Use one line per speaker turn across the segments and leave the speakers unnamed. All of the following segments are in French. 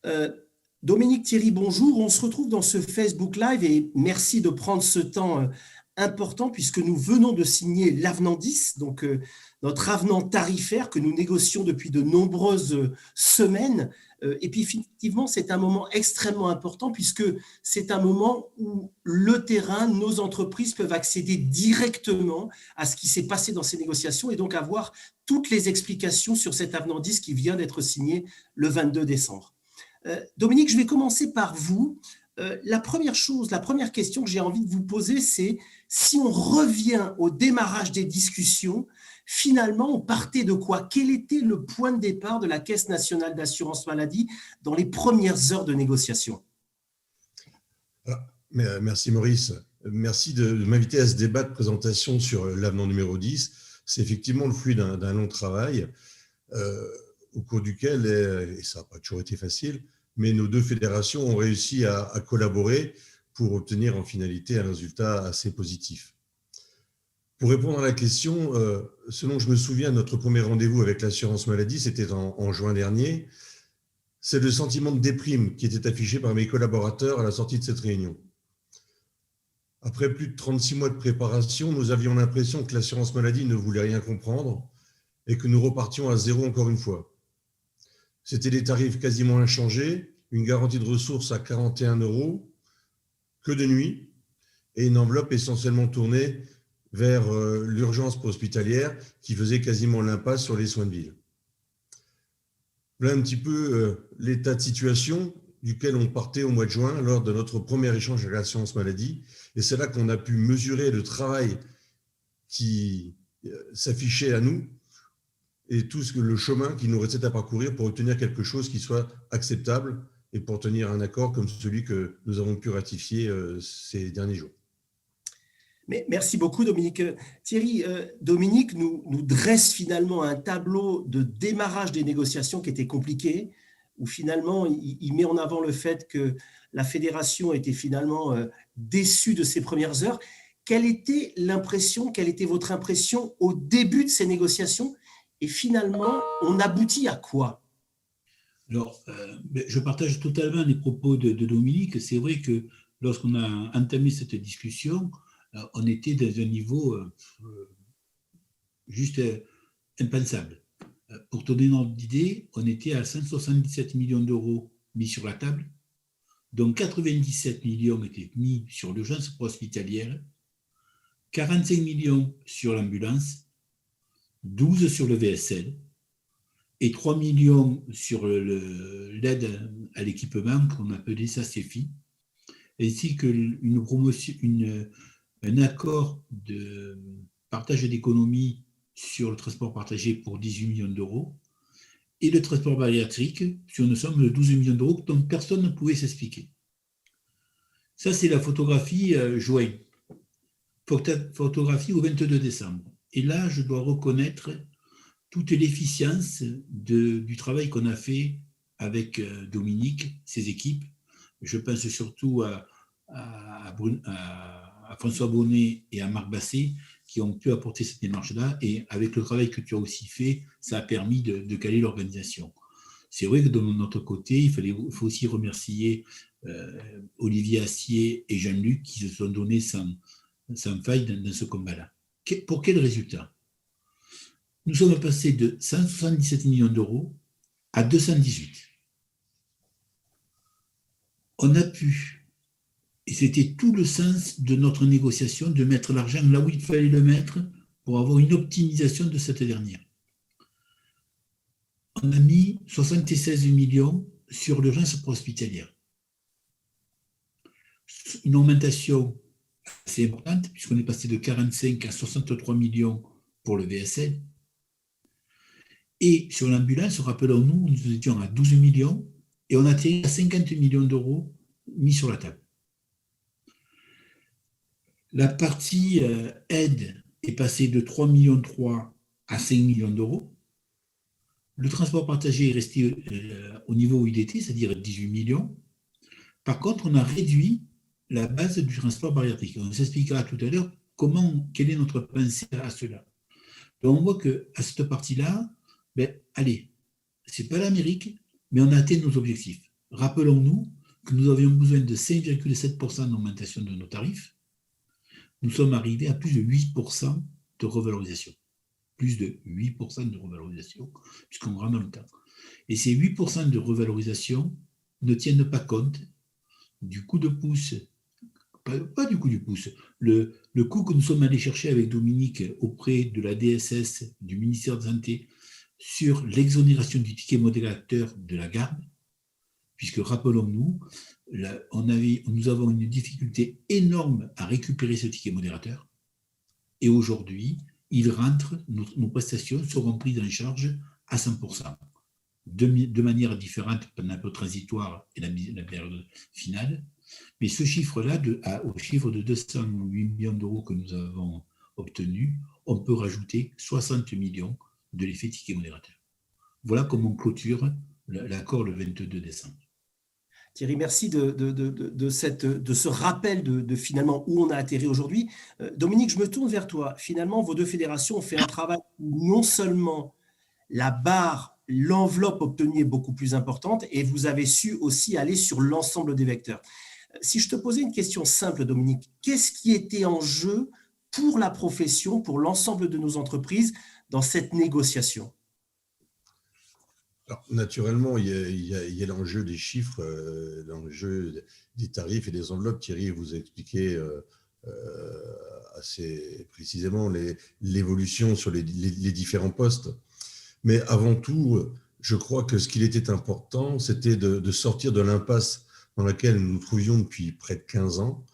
Euh, Dominique, Thierry, bonjour. On se retrouve dans ce Facebook Live et merci de prendre ce temps important puisque nous venons de signer l'avenant 10, donc notre avenant tarifaire que nous négocions depuis de nombreuses semaines. Et puis effectivement, c'est un moment extrêmement important puisque c'est un moment où le terrain, nos entreprises peuvent accéder directement à ce qui s'est passé dans ces négociations et donc avoir toutes les explications sur cet avenant 10 qui vient d'être signé le 22 décembre. Dominique, je vais commencer par vous. La première question que j'ai envie de vous poser, c'est si on revient au démarrage des discussions, finalement, on partait de quoi? Quel était le point de départ de la Caisse nationale d'assurance maladie dans les premières heures de négociation?
Merci Maurice. Merci de m'inviter à ce débat de présentation sur l'avenant numéro 10. C'est effectivement le fruit d'un long travail au cours duquel, et ça n'a pas toujours été facile, mais nos deux fédérations ont réussi à collaborer pour obtenir en finalité un résultat assez positif. Pour répondre à la question, selon je me souviens, notre premier rendez-vous avec l'assurance maladie, c'était en juin dernier. C'est le sentiment de déprime qui était affiché par mes collaborateurs à la sortie de cette réunion. Après plus de 36 mois de préparation, nous avions l'impression que l'assurance maladie ne voulait rien comprendre et que nous repartions à zéro encore une fois. C'était des tarifs quasiment inchangés, une garantie de ressources à 41 €, que de nuit, et une enveloppe essentiellement tournée vers l'urgence hospitalière qui faisait quasiment l'impasse sur les soins de ville. Voilà un petit peu l'état de situation duquel on partait au mois de juin lors de notre premier échange avec l'assurance maladie. Et c'est là qu'on a pu mesurer le travail qui s'affichait à nous et tout le chemin qui nous restait à parcourir pour obtenir quelque chose qui soit acceptable et pour tenir un accord comme celui que nous avons pu ratifier ces derniers jours.
Mais merci beaucoup, Dominique. Thierry, Dominique nous dresse finalement un tableau de démarrage des négociations qui était compliqué, où finalement il met en avant le fait que la fédération était finalement déçue de ses premières heures. Quelle était votre impression au début de ces négociations? Et finalement, on aboutit à quoi?
Alors, je partage totalement les propos de Dominique. C'est vrai que lorsqu'on a entamé cette discussion, on était dans un niveau juste impensable. Pour te donner une ordre d'idée, on était à 177 millions d'euros mis sur la table, dont 97 millions étaient mis sur l'urgence hospitalière, 45 millions sur l'ambulance, 12 sur le VSL et 3 millions sur l'aide à l'équipement qu'on appelait SACEFI, ainsi qu'un accord de partage d'économie sur le transport partagé pour 18 millions d'euros et le transport bariatrique sur une somme de 12 millions d'euros dont personne ne pouvait s'expliquer. Ça, c'est la photographie juin. Photographie au 22 décembre. Et là, je dois reconnaître toute l'efficience du travail qu'on a fait avec Dominique, ses équipes. Je pense surtout à François Bonnet et à Marc Basset qui ont pu apporter cette démarche-là. Et avec le travail que tu as aussi fait, ça a permis de caler l'organisation. C'est vrai que de notre côté, il faut aussi remercier Olivier Assier et Jean-Luc qui se sont donnés sans faille dans ce combat-là. Pour quel résultat? Nous sommes passés de 177 millions d'euros à 218. On a pu, et c'était tout le sens de notre négociation, de mettre l'argent là où il fallait le mettre pour avoir une optimisation de cette dernière. On a mis 76 millions sur l'urgence hospitalière. Une augmentation assez importante, puisqu'on est passé de 45 à 63 millions pour le VSL. Et sur l'ambulance, rappelons-nous, nous étions à 12 millions et on a atterri à 50 millions d'euros mis sur la table. La partie aide est passée de 3,3 millions à 5 millions d'euros. Le transport partagé est resté au niveau où il était, c'est-à-dire 18 millions. Par contre, on a réduit la base du transport bariatrique. On s'expliquera tout à l'heure quelle est notre pensée à cela. Donc on voit qu'à cette partie-là, allez, ce n'est pas l'Amérique, mais on a atteint nos objectifs. Rappelons-nous que nous avions besoin de 5,7% d'augmentation de nos tarifs. Nous sommes arrivés à plus de 8% de revalorisation. Plus de 8% de revalorisation, puisqu'on rentre dans le temps. Et ces 8% de revalorisation ne tiennent pas compte du coup de pouce, pas du coup du pouce, le coût que nous sommes allés chercher avec Dominique auprès de la DSS, du ministère de la Santé, sur l'exonération du ticket modérateur de la garde, puisque rappelons-nous, nous avons une difficulté énorme à récupérer ce ticket modérateur, et aujourd'hui, il rentre, nos prestations seront prises en charge à 100%, de manière différente pendant un peu transitoire et la période finale. Mais ce chiffre-là, au chiffre de 208 millions d'euros que nous avons obtenu, on peut rajouter 60 millions de l'effet ticket modérateur. Voilà comment on clôture l'accord le 22 décembre.
Thierry, merci de ce rappel de finalement où on a atterri aujourd'hui. Dominique, je me tourne vers toi. Finalement, vos deux fédérations ont fait un travail où non seulement la barre, l'enveloppe obtenue est beaucoup plus importante et vous avez su aussi aller sur l'ensemble des vecteurs. Si je te posais une question simple, Dominique, qu'est-ce qui était en jeu pour la profession, pour l'ensemble de nos entreprises dans cette négociation ?
Alors, naturellement, il y a l'enjeu des chiffres, l'enjeu des tarifs et des enveloppes. Thierry vous a expliqué assez précisément l'évolution sur les différents postes. Mais avant tout, je crois que ce qu'il était important, c'était de sortir de l'impasse dans laquelle nous nous trouvions depuis près de 15 ans,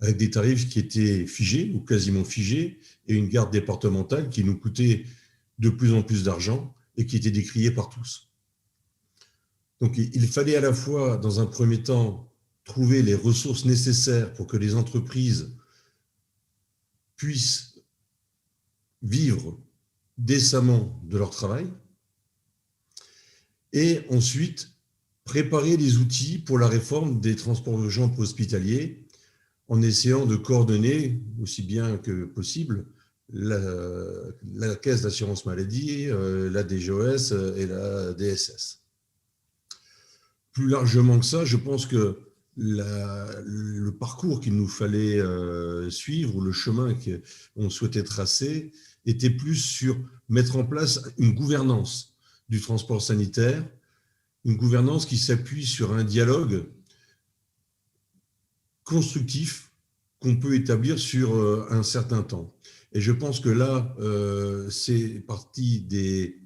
avec des tarifs qui étaient figés ou quasiment figés, et une garde départementale qui nous coûtait de plus en plus d'argent et qui était décriée par tous. Donc il fallait à la fois, dans un premier temps, trouver les ressources nécessaires pour que les entreprises puissent vivre décemment de leur travail, et ensuite préparer les outils pour la réforme des transports urgents hospitaliers en essayant de coordonner aussi bien que possible la Caisse d'assurance maladie, la DGOS et la DSS. Plus largement que ça, je pense que le parcours qu'il nous fallait suivre, ou le chemin qu'on souhaitait tracer, était plus sur mettre en place une gouvernance du transport sanitaire, une gouvernance qui s'appuie sur un dialogue constructif qu'on peut établir sur un certain temps. Et je pense que là, c'est partie des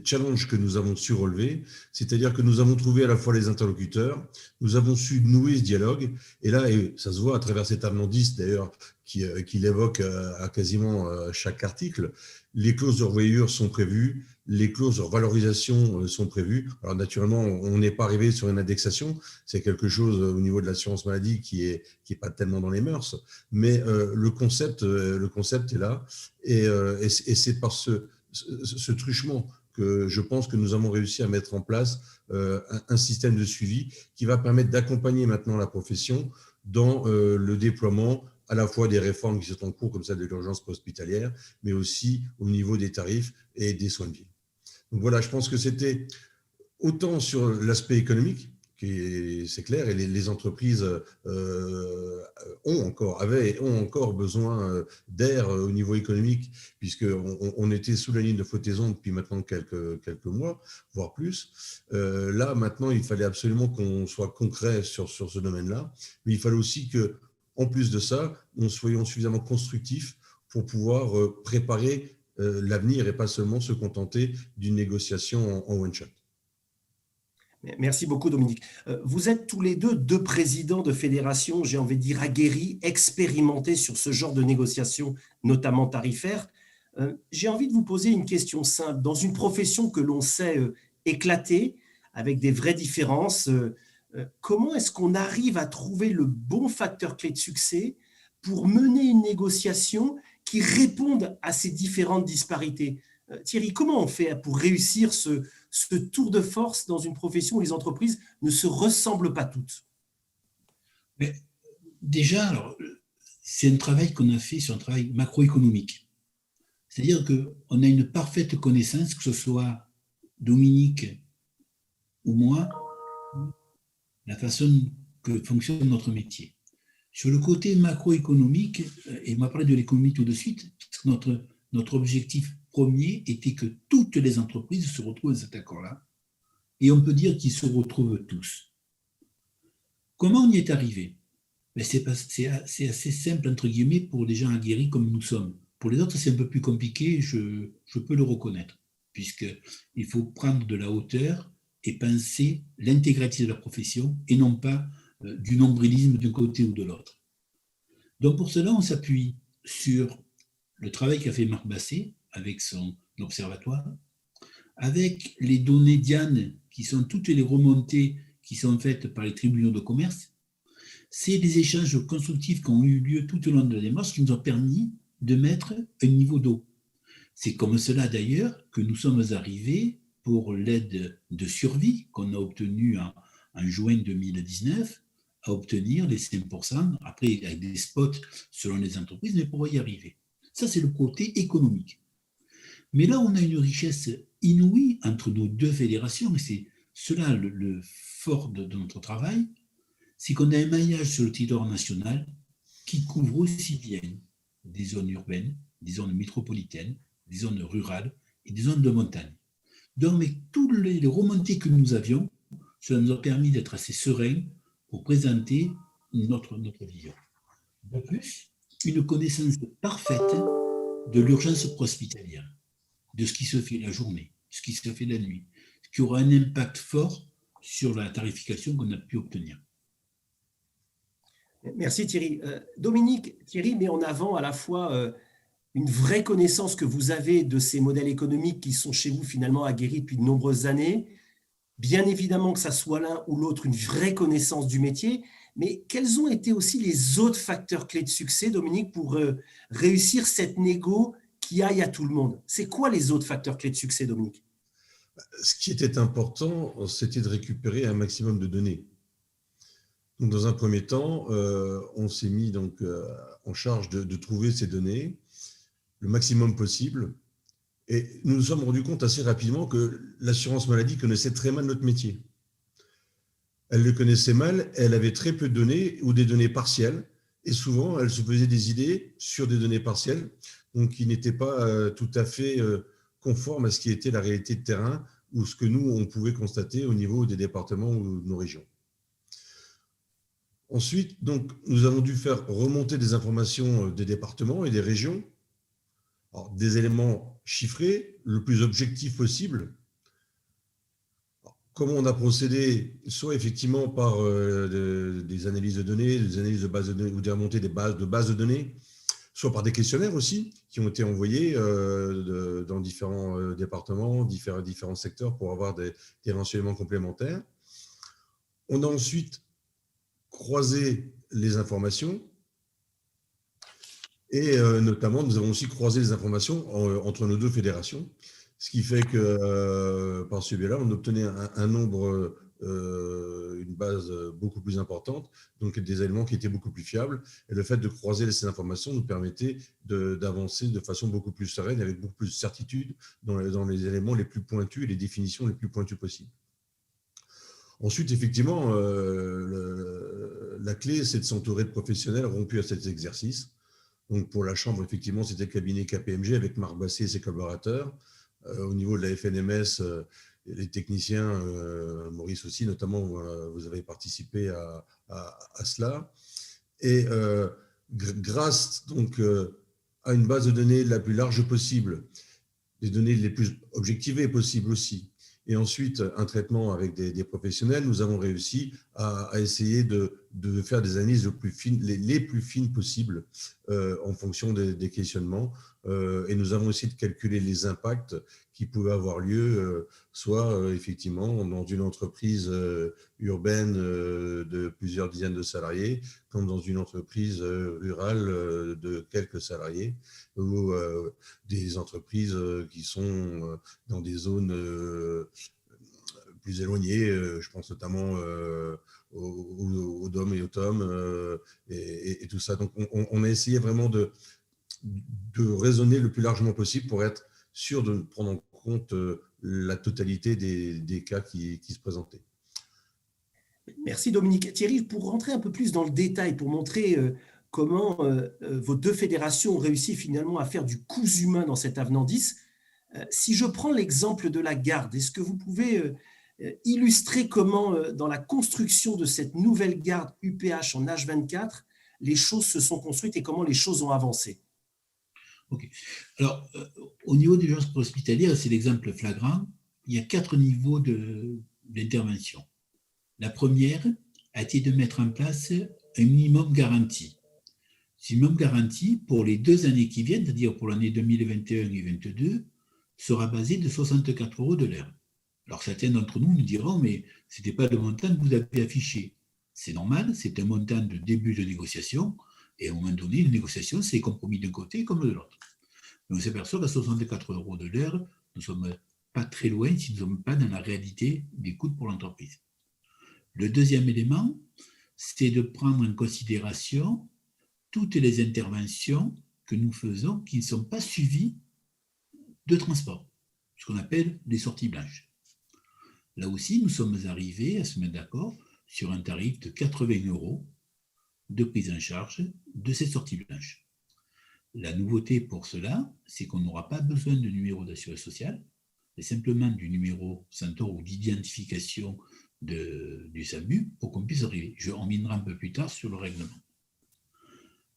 challenges que nous avons su relever, c'est-à-dire que nous avons trouvé à la fois les interlocuteurs, nous avons su nouer ce dialogue, et là, et ça se voit à travers cet avenant 10 d'ailleurs, qui l'évoque à quasiment chaque article, les clauses de revoyure sont prévues, les clauses de revalorisation sont prévues. Alors naturellement, on n'est pas arrivé sur une indexation, c'est quelque chose au niveau de l'assurance maladie qui est pas tellement dans les mœurs, mais le concept est là, et c'est par ce truchement que je pense que nous avons réussi à mettre en place un système de suivi qui va permettre d'accompagner maintenant la profession dans le déploiement à la fois des réformes qui sont en cours, comme celle de l'urgence hospitalière, mais aussi au niveau des tarifs et des soins de ville. Donc voilà, je pense que c'était autant sur l'aspect économique, c'est clair, et les entreprises ont encore besoin d'air au niveau économique, puisqu'on était sous la ligne de flottaison depuis maintenant quelques mois, voire plus. Là, maintenant, il fallait absolument qu'on soit concret sur ce domaine-là, mais il fallait aussi que, en plus de ça, nous soyons suffisamment constructifs pour pouvoir préparer l'avenir et pas seulement se contenter d'une négociation en one-shot.
Merci beaucoup, Dominique. Vous êtes tous les deux présidents de fédérations, j'ai envie de dire aguerris, expérimentés sur ce genre de négociations, notamment tarifaires. J'ai envie de vous poser une question simple. Dans une profession que l'on sait éclatée, avec des vraies différences, comment est-ce qu'on arrive à trouver le bon facteur clé de succès pour mener une négociation qui réponde à ces différentes disparités? Thierry, comment on fait pour réussir ce tour de force dans une profession où les entreprises ne se ressemblent pas toutes?
Mais déjà, alors, c'est un travail qu'on a fait sur un travail macroéconomique. C'est-à-dire qu'on a une parfaite connaissance, que ce soit Dominique ou moi, la façon que fonctionne notre métier. Sur le côté macroéconomique, et on va parler de l'économie tout de suite, parce que notre objectif premier était que toutes les entreprises se retrouvent dans cet accord-là, et on peut dire qu'ils se retrouvent tous. Comment on y est arrivé? C'est assez simple, entre guillemets, pour les gens aguerris comme nous sommes. Pour les autres, c'est un peu plus compliqué, je peux le reconnaître, puisqu'il faut prendre de la hauteur et penser l'intégralité de la profession et non pas du nombrilisme d'un côté ou de l'autre. Donc pour cela, on s'appuie sur le travail qu'a fait Marc Basset avec son observatoire, avec les données Diane, qui sont toutes les remontées qui sont faites par les tribunaux de commerce. C'est des échanges constructifs qui ont eu lieu tout au long de la démarche qui nous ont permis de mettre un niveau d'eau. C'est comme cela d'ailleurs que nous sommes arrivés pour l'aide de survie qu'on a obtenue en juin 2019 à obtenir les 5%, après avec des spots selon les entreprises, mais pour y arriver. Ça, c'est le côté économique. Mais là, on a une richesse inouïe entre nos deux fédérations, et c'est cela le fort de notre travail, c'est qu'on a un maillage sur le territoire national qui couvre aussi bien des zones urbaines, des zones métropolitaines, des zones rurales et des zones de montagne. Donc, avec toutes les remontées que nous avions, cela nous a permis d'être assez sereins pour présenter notre vision. De plus, une connaissance parfaite de l'urgence hospitalière, de ce qui se fait la journée, ce qui se fait la nuit, ce qui aura un impact fort sur la tarification qu'on a pu obtenir.
Merci Thierry. Dominique, Thierry met en avant à la fois une vraie connaissance que vous avez de ces modèles économiques qui sont chez vous finalement aguerris depuis de nombreuses années. Bien évidemment que ça soit l'un ou l'autre, une vraie connaissance du métier, mais quels ont été aussi les autres facteurs clés de succès, Dominique, pour réussir cette négo qui aille à tout le monde? C'est quoi les autres facteurs clés de succès, Dominique?
Ce qui était important, c'était de récupérer un maximum de données. Donc, dans un premier temps, on s'est mis donc, en charge de trouver ces données le maximum possible. Et nous nous sommes rendus compte assez rapidement que l'assurance maladie connaissait très mal notre métier. Elle le connaissait mal, elle avait très peu de données ou des données partielles. Et souvent, elle se faisait des idées sur des données partielles, donc qui n'étaient pas tout à fait conformes à ce qui était la réalité de terrain ou ce que nous, on pouvait constater au niveau des départements ou de nos régions. Ensuite, donc, nous avons dû faire remonter des informations des départements et des régions, alors, des éléments chiffrés, le plus objectif possible. Alors, comment on a procédé? Soit effectivement par des analyses de données, des analyses de bases de données ou des remontées de bases de données, soit par des questionnaires aussi qui ont été envoyés dans différents départements, différents secteurs pour avoir des renseignements complémentaires. On a ensuite croisé les informations et notamment nous avons aussi croisé les informations entre nos deux fédérations, ce qui fait que par ce biais-là on obtenait un nombre, une base beaucoup plus importante, donc des éléments qui étaient beaucoup plus fiables, et le fait de croiser ces informations nous permettait d'avancer de façon beaucoup plus sereine, avec beaucoup plus de certitude dans les éléments les plus pointus et les définitions les plus pointues possibles. Ensuite, effectivement, la clé, c'est de s'entourer de professionnels rompus à cet exercice. Donc, pour la Chambre, effectivement, c'était le cabinet KPMG avec Marc Basset et ses collaborateurs. Au niveau de la FNMS, les techniciens, Maurice aussi, notamment, vous avez participé à cela. Et grâce donc, à une base de données la plus large possible, des données les plus objectivées possibles aussi, et ensuite un traitement avec des professionnels, nous avons réussi à essayer de faire des analyses les plus fines possibles en fonction des questionnements. Et nous avons essayé de calculer les impacts qui pouvaient avoir lieu, soit effectivement dans une entreprise urbaine de plusieurs dizaines de salariés, comme dans une entreprise rurale de quelques salariés, ou des entreprises qui sont dans des zones plus éloignées, je pense notamment aux DOM et aux TOM et tout ça. Donc on a essayé vraiment de raisonner le plus largement possible pour être sûr de prendre en compte la totalité des cas qui se présentaient.
Merci Dominique. Thierry, pour rentrer un peu plus dans le détail, pour montrer comment vos deux fédérations ont réussi finalement à faire du cousu main dans cet avenant 10, si je prends l'exemple de la garde, est-ce que vous pouvez illustrer comment, dans la construction de cette nouvelle garde UPH en H24, les choses se sont construites et comment les choses ont avancé?
Ok. Alors, au niveau des urgences hospitalières, c'est l'exemple flagrant. Il y a 4 niveaux d'intervention. La première a été de mettre en place un minimum garanti. Ce minimum garanti, pour les 2 années qui viennent, c'est-à-dire pour l'année 2021 et 2022, sera basé de 64 € de l'heure. Alors certains d'entre nous nous diront, mais ce n'était pas le montant que vous avez affiché. C'est normal, c'est un montant de début de négociation, et à un moment donné, une négociation, c'est compromis d'un côté comme de l'autre. Mais on s'aperçoit qu'à 64 € de l'heure, nous ne sommes pas très loin si nous ne sommes pas dans la réalité des coûts pour l'entreprise. Le deuxième élément, c'est de prendre en considération toutes les interventions que nous faisons qui ne sont pas suivies de transport, ce qu'on appelle les sorties blanches. Là aussi, nous sommes arrivés à se mettre d'accord sur un tarif de 80 € de prise en charge de ces sorties blanches. La nouveauté pour cela, c'est qu'on n'aura pas besoin de numéro d'assurance sociale, mais simplement du numéro Centaure ou d'identification du SAMU pour qu'on puisse arriver. On reviendra un peu plus tard sur le règlement.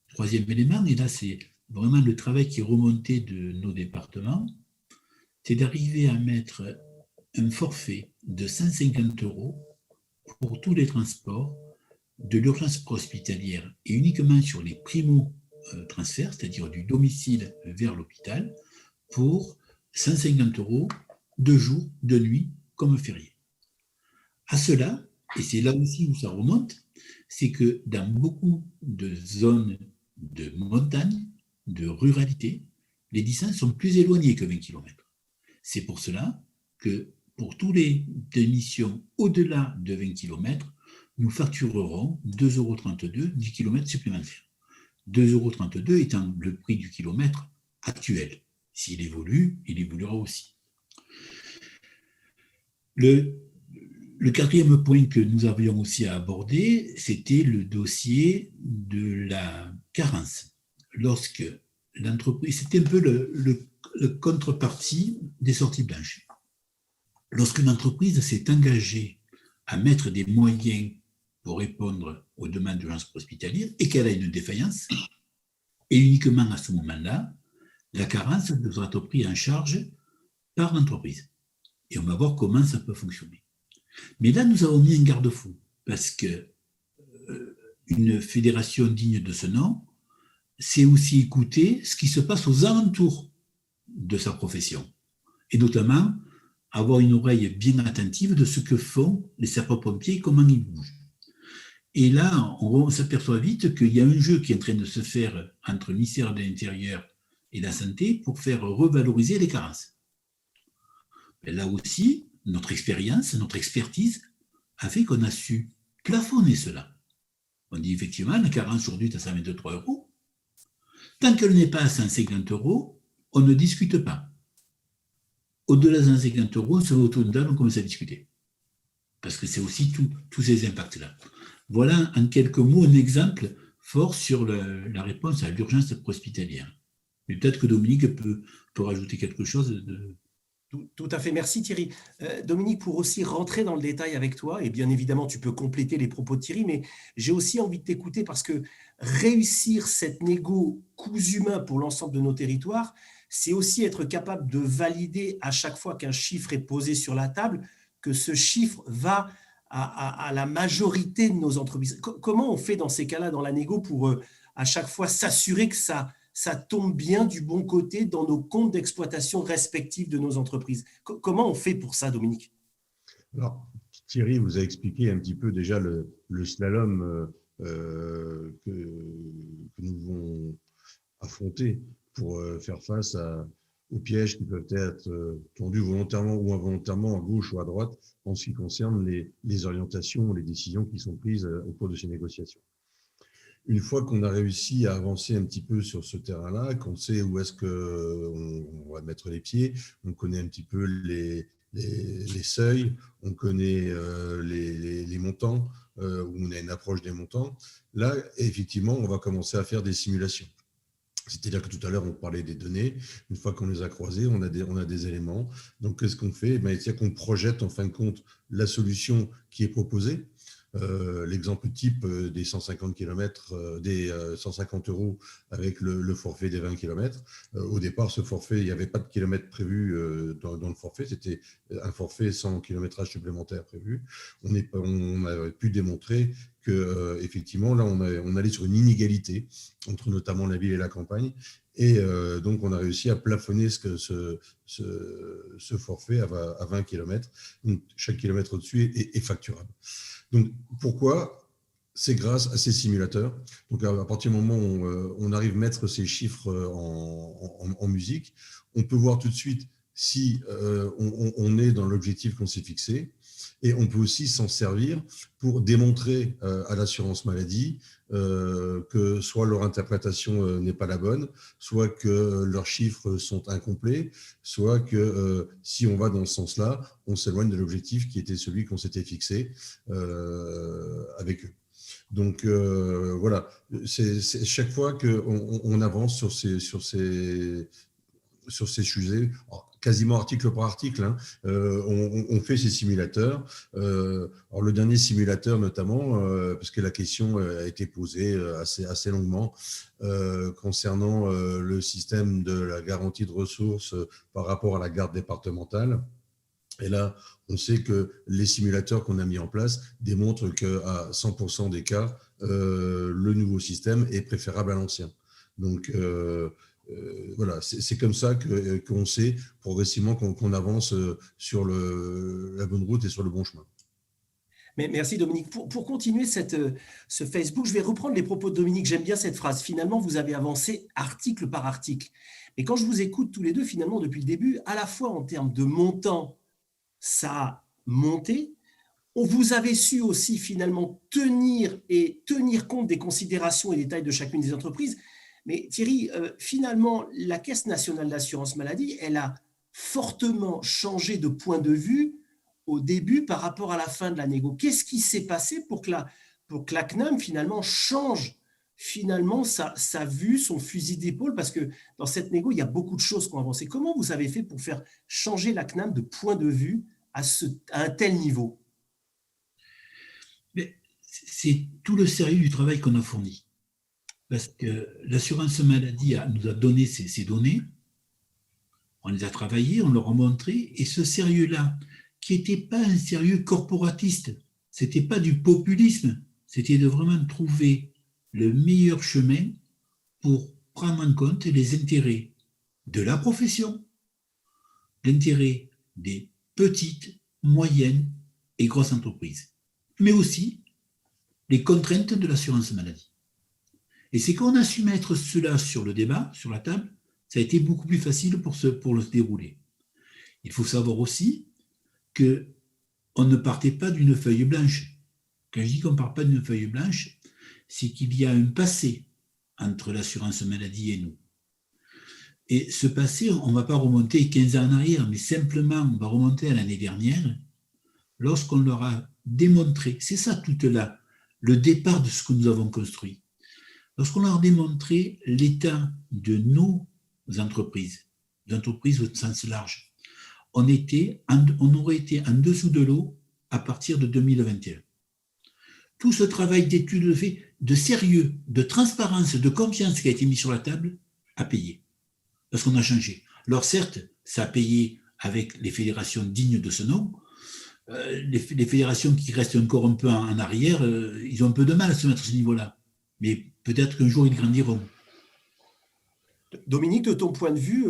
Troisième élément, et là c'est vraiment le travail qui est remonté de nos départements, c'est d'arriver à mettre un forfait de 150 € pour tous les transports de l'urgence hospitalière et uniquement sur les primo-transferts, c'est-à-dire du domicile vers l'hôpital, pour 150 € de jour, de nuit, comme férié. À cela, et c'est là aussi où ça remonte, c'est que dans beaucoup de zones de montagne, de ruralité, les distances sont plus éloignées que 20 km. C'est pour cela que pour toutes les missions au-delà de 20 km, nous facturerons 2,32 € 10 km supplémentaires. 2,32 € étant le prix du kilomètre actuel. S'il évolue, il évoluera aussi. Le quatrième point que nous avions aussi à aborder, c'était le dossier de la carence. Lorsque l'entreprise, c'était un peu le contrepartie des sorties blanches. Lorsque l'entreprise s'est engagée à mettre des moyens pour répondre aux demandes d'urgence hospitalière et qu'elle a une défaillance, et uniquement à ce moment-là, la carence devra être prise en charge par l'entreprise. Et on va voir comment ça peut fonctionner. Mais là, nous avons mis un garde-fou, parce que une fédération digne de ce nom, c'est aussi écouter ce qui se passe aux alentours de sa profession, et notamment avoir une oreille bien attentive de ce que font les sapeurs-pompiers et comment ils bougent. Et là, on s'aperçoit vite qu'il y a un jeu qui est en train de se faire entre le ministère de l'Intérieur et la Santé pour faire revaloriser les carences. Et là aussi, notre expérience, notre expertise a fait qu'on a su plafonner cela. On dit effectivement, la carence aujourd'hui est à 123 €. Tant qu'elle n'est pas à 150 €, on ne discute pas. Au-delà de 150 €, sur l'automne, on commence à discuter. Parce que c'est aussi tous ces impacts-là. Voilà en quelques mots un exemple fort sur la réponse à l'urgence hospitalière. Mais peut-être que Dominique peut rajouter quelque chose.
Tout à fait, merci Thierry. Dominique, pour aussi rentrer dans le détail avec toi, et bien évidemment tu peux compléter les propos de Thierry, mais j'ai aussi envie de t'écouter parce que réussir cette négo cousu main pour l'ensemble de nos territoires, c'est aussi être capable de valider à chaque fois qu'un chiffre est posé sur la table, que ce chiffre va à la majorité de nos entreprises. Comment on fait dans ces cas-là, dans la négo, pour à chaque fois s'assurer que ça tombe bien du bon côté dans nos comptes d'exploitation respectifs de nos entreprises? Comment on fait pour ça, Dominique?
Alors, Thierry vous a expliqué un petit peu déjà le slalom que nous devons affronter pour faire face aux pièges qui peuvent être tendus volontairement ou involontairement à gauche ou à droite en ce qui concerne les orientations, les décisions qui sont prises au cours de ces négociations. Une fois qu'on a réussi à avancer un petit peu sur ce terrain-là, qu'on sait où est-ce qu'on va mettre les pieds, on connaît un petit peu les seuils, on connaît les montants, où on a une approche des montants, là, effectivement, on va commencer à faire des simulations. C'est-à-dire que tout à l'heure, on parlait des données. Une fois qu'on les a croisées, on a des éléments. Donc, qu'est-ce qu'on fait? C'est-à-dire qu'on projette, en fin de compte, la solution qui est proposée. L'exemple type des 150 km, des 150 € avec le forfait des 20 km. Au départ, ce forfait, il n'y avait pas de kilomètres prévu dans le forfait. C'était un forfait sans kilométrage supplémentaire prévu. On a pu démontrer que effectivement, là, on allait sur une inégalité entre notamment la ville et la campagne. Et donc, on a réussi à plafonner ce forfait à 20 km. Donc, chaque kilomètre au-dessus est facturable. Donc, pourquoi? C'est grâce à ces simulateurs. Donc, à partir du moment où on arrive à mettre ces chiffres en musique, on peut voir tout de suite si on est dans l'objectif qu'on s'est fixé. Et on peut aussi s'en servir pour démontrer à l'assurance maladie que soit leur interprétation n'est pas la bonne, soit que leurs chiffres sont incomplets, soit que si on va dans ce sens-là, on s'éloigne de l'objectif qui était celui qu'on s'était fixé avec eux. Donc voilà, c'est chaque fois qu'on avance sur ces sujets, quasiment article par article, hein, on fait ces simulateurs. Alors le dernier simulateur notamment, parce que la question a été posée assez longuement, concernant le système de la garantie de ressources par rapport à la garde départementale. Et là, on sait que les simulateurs qu'on a mis en place démontrent qu'à 100% des cas, le nouveau système est préférable à l'ancien. Donc, voilà, c'est comme ça qu'on sait progressivement qu'on avance sur la bonne route et sur le bon chemin.
Mais merci Dominique. Pour continuer ce Facebook, je vais reprendre les propos de Dominique. J'aime bien cette phrase. Finalement, vous avez avancé article par article. Et quand je vous écoute tous les deux, finalement, depuis le début, à la fois en termes de montant, ça a monté. Vous avez su aussi finalement tenir compte des considérations et des tailles de chacune des entreprises. Mais Thierry, finalement, la Caisse nationale d'assurance maladie, elle a fortement changé de point de vue au début par rapport à la fin de la négo. Qu'est-ce qui s'est passé pour que la CNAM finalement change finalement sa vue, son fusil d'épaule? Parce que dans cette négo, il y a beaucoup de choses qui ont avancé. Comment vous avez fait pour faire changer la CNAM de point de vue à un tel niveau?
C'est tout le sérieux du travail qu'on a fourni. Parce que l'assurance maladie nous a donné ces données, on les a travaillées, on leur a montré, et ce sérieux-là, qui n'était pas un sérieux corporatiste, ce n'était pas du populisme, c'était de vraiment trouver le meilleur chemin pour prendre en compte les intérêts de la profession, l'intérêt des petites, moyennes et grosses entreprises, mais aussi les contraintes de l'assurance maladie. Et c'est quand on a su mettre cela sur le débat, sur la table, ça a été beaucoup plus facile pour le dérouler. Il faut savoir aussi qu'on ne partait pas d'une feuille blanche. Quand je dis qu'on ne part pas d'une feuille blanche, c'est qu'il y a un passé entre l'assurance maladie et nous. Et ce passé, on ne va pas remonter 15 ans en arrière, mais simplement, on va remonter à l'année dernière, lorsqu'on leur a démontré, c'est ça tout là, le départ de ce que nous avons construit. Lorsqu'on leur a démontré l'état de nos entreprises au sens large, on aurait été en dessous de l'eau à partir de 2021. Tout ce travail d'étude de sérieux, de transparence, de confiance qui a été mis sur la table a payé. Parce qu'on a changé. Alors certes, ça a payé avec les fédérations dignes de ce nom. Les fédérations qui restent encore un peu en arrière, ils ont un peu de mal à se mettre à ce niveau-là. Mais peut-être qu'un jour, ils grandiront.
Dominique, de ton point de vue,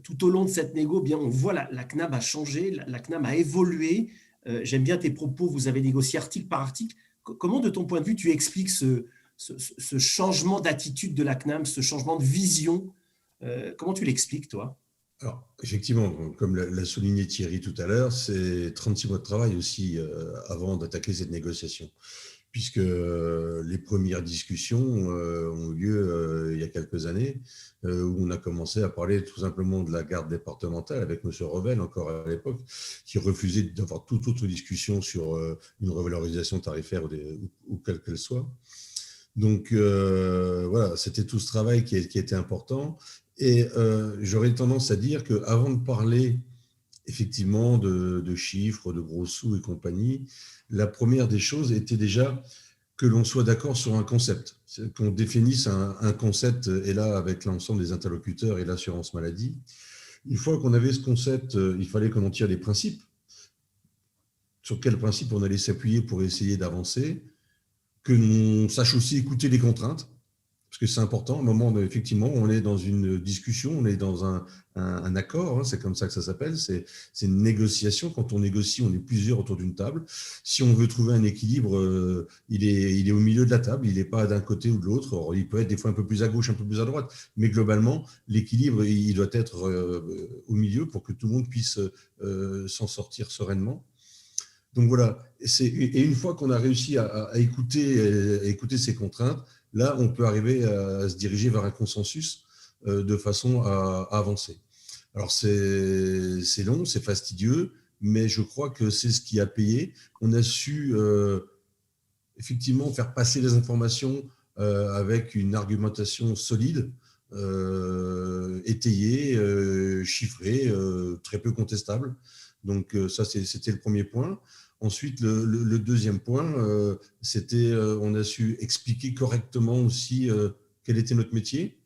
tout au long de cette négo, bien, on voit la CNAM a changé, la CNAM a évolué. J'aime bien tes propos, vous avez négocié article par article. Comment, de ton point de vue, tu expliques ce changement d'attitude de la CNAM, ce changement de vision? Comment tu l'expliques, toi?
Alors, effectivement, comme l'a souligné Thierry tout à l'heure, c'est 36 mois de travail aussi avant d'attaquer cette négociation. puisque les premières discussions ont eu lieu il y a quelques années, où on a commencé à parler tout simplement de la garde départementale avec M. Revel, encore à l'époque, qui refusait d'avoir toute autre discussion sur une revalorisation tarifaire ou quelle qu'elle soit. Donc voilà, c'était tout ce travail qui était important. Et j'aurais tendance à dire qu'avant de parler effectivement de chiffres, de gros sous et compagnie, la première des choses était déjà que l'on soit d'accord sur un concept, qu'on définisse un concept, et là avec l'ensemble des interlocuteurs et l'assurance maladie. Une fois qu'on avait ce concept, il fallait qu'on en tire des principes. Sur quels principes on allait s'appuyer pour essayer d'avancer, que l'on sache aussi écouter les contraintes, parce que c'est important. À un moment, effectivement, on est dans une discussion, on est dans un accord, hein, c'est comme ça que ça s'appelle, c'est une négociation. Quand on négocie, on est plusieurs autour d'une table. Si on veut trouver un équilibre, il est au milieu de la table, il n'est pas d'un côté ou de l'autre. Or, il peut être des fois un peu plus à gauche, un peu plus à droite, mais globalement, l'équilibre, il doit être au milieu pour que tout le monde puisse s'en sortir sereinement. Donc voilà, et une fois qu'on a réussi à écouter ces contraintes, là, on peut arriver à se diriger vers un consensus de façon à avancer. Alors, c'est long, c'est fastidieux, mais je crois que c'est ce qui a payé. On a su effectivement faire passer les informations avec une argumentation solide, étayée, chiffrée, très peu contestable. Donc ça, c'était le premier point. Ensuite, le deuxième point, c'était on a su expliquer correctement aussi quel était notre métier,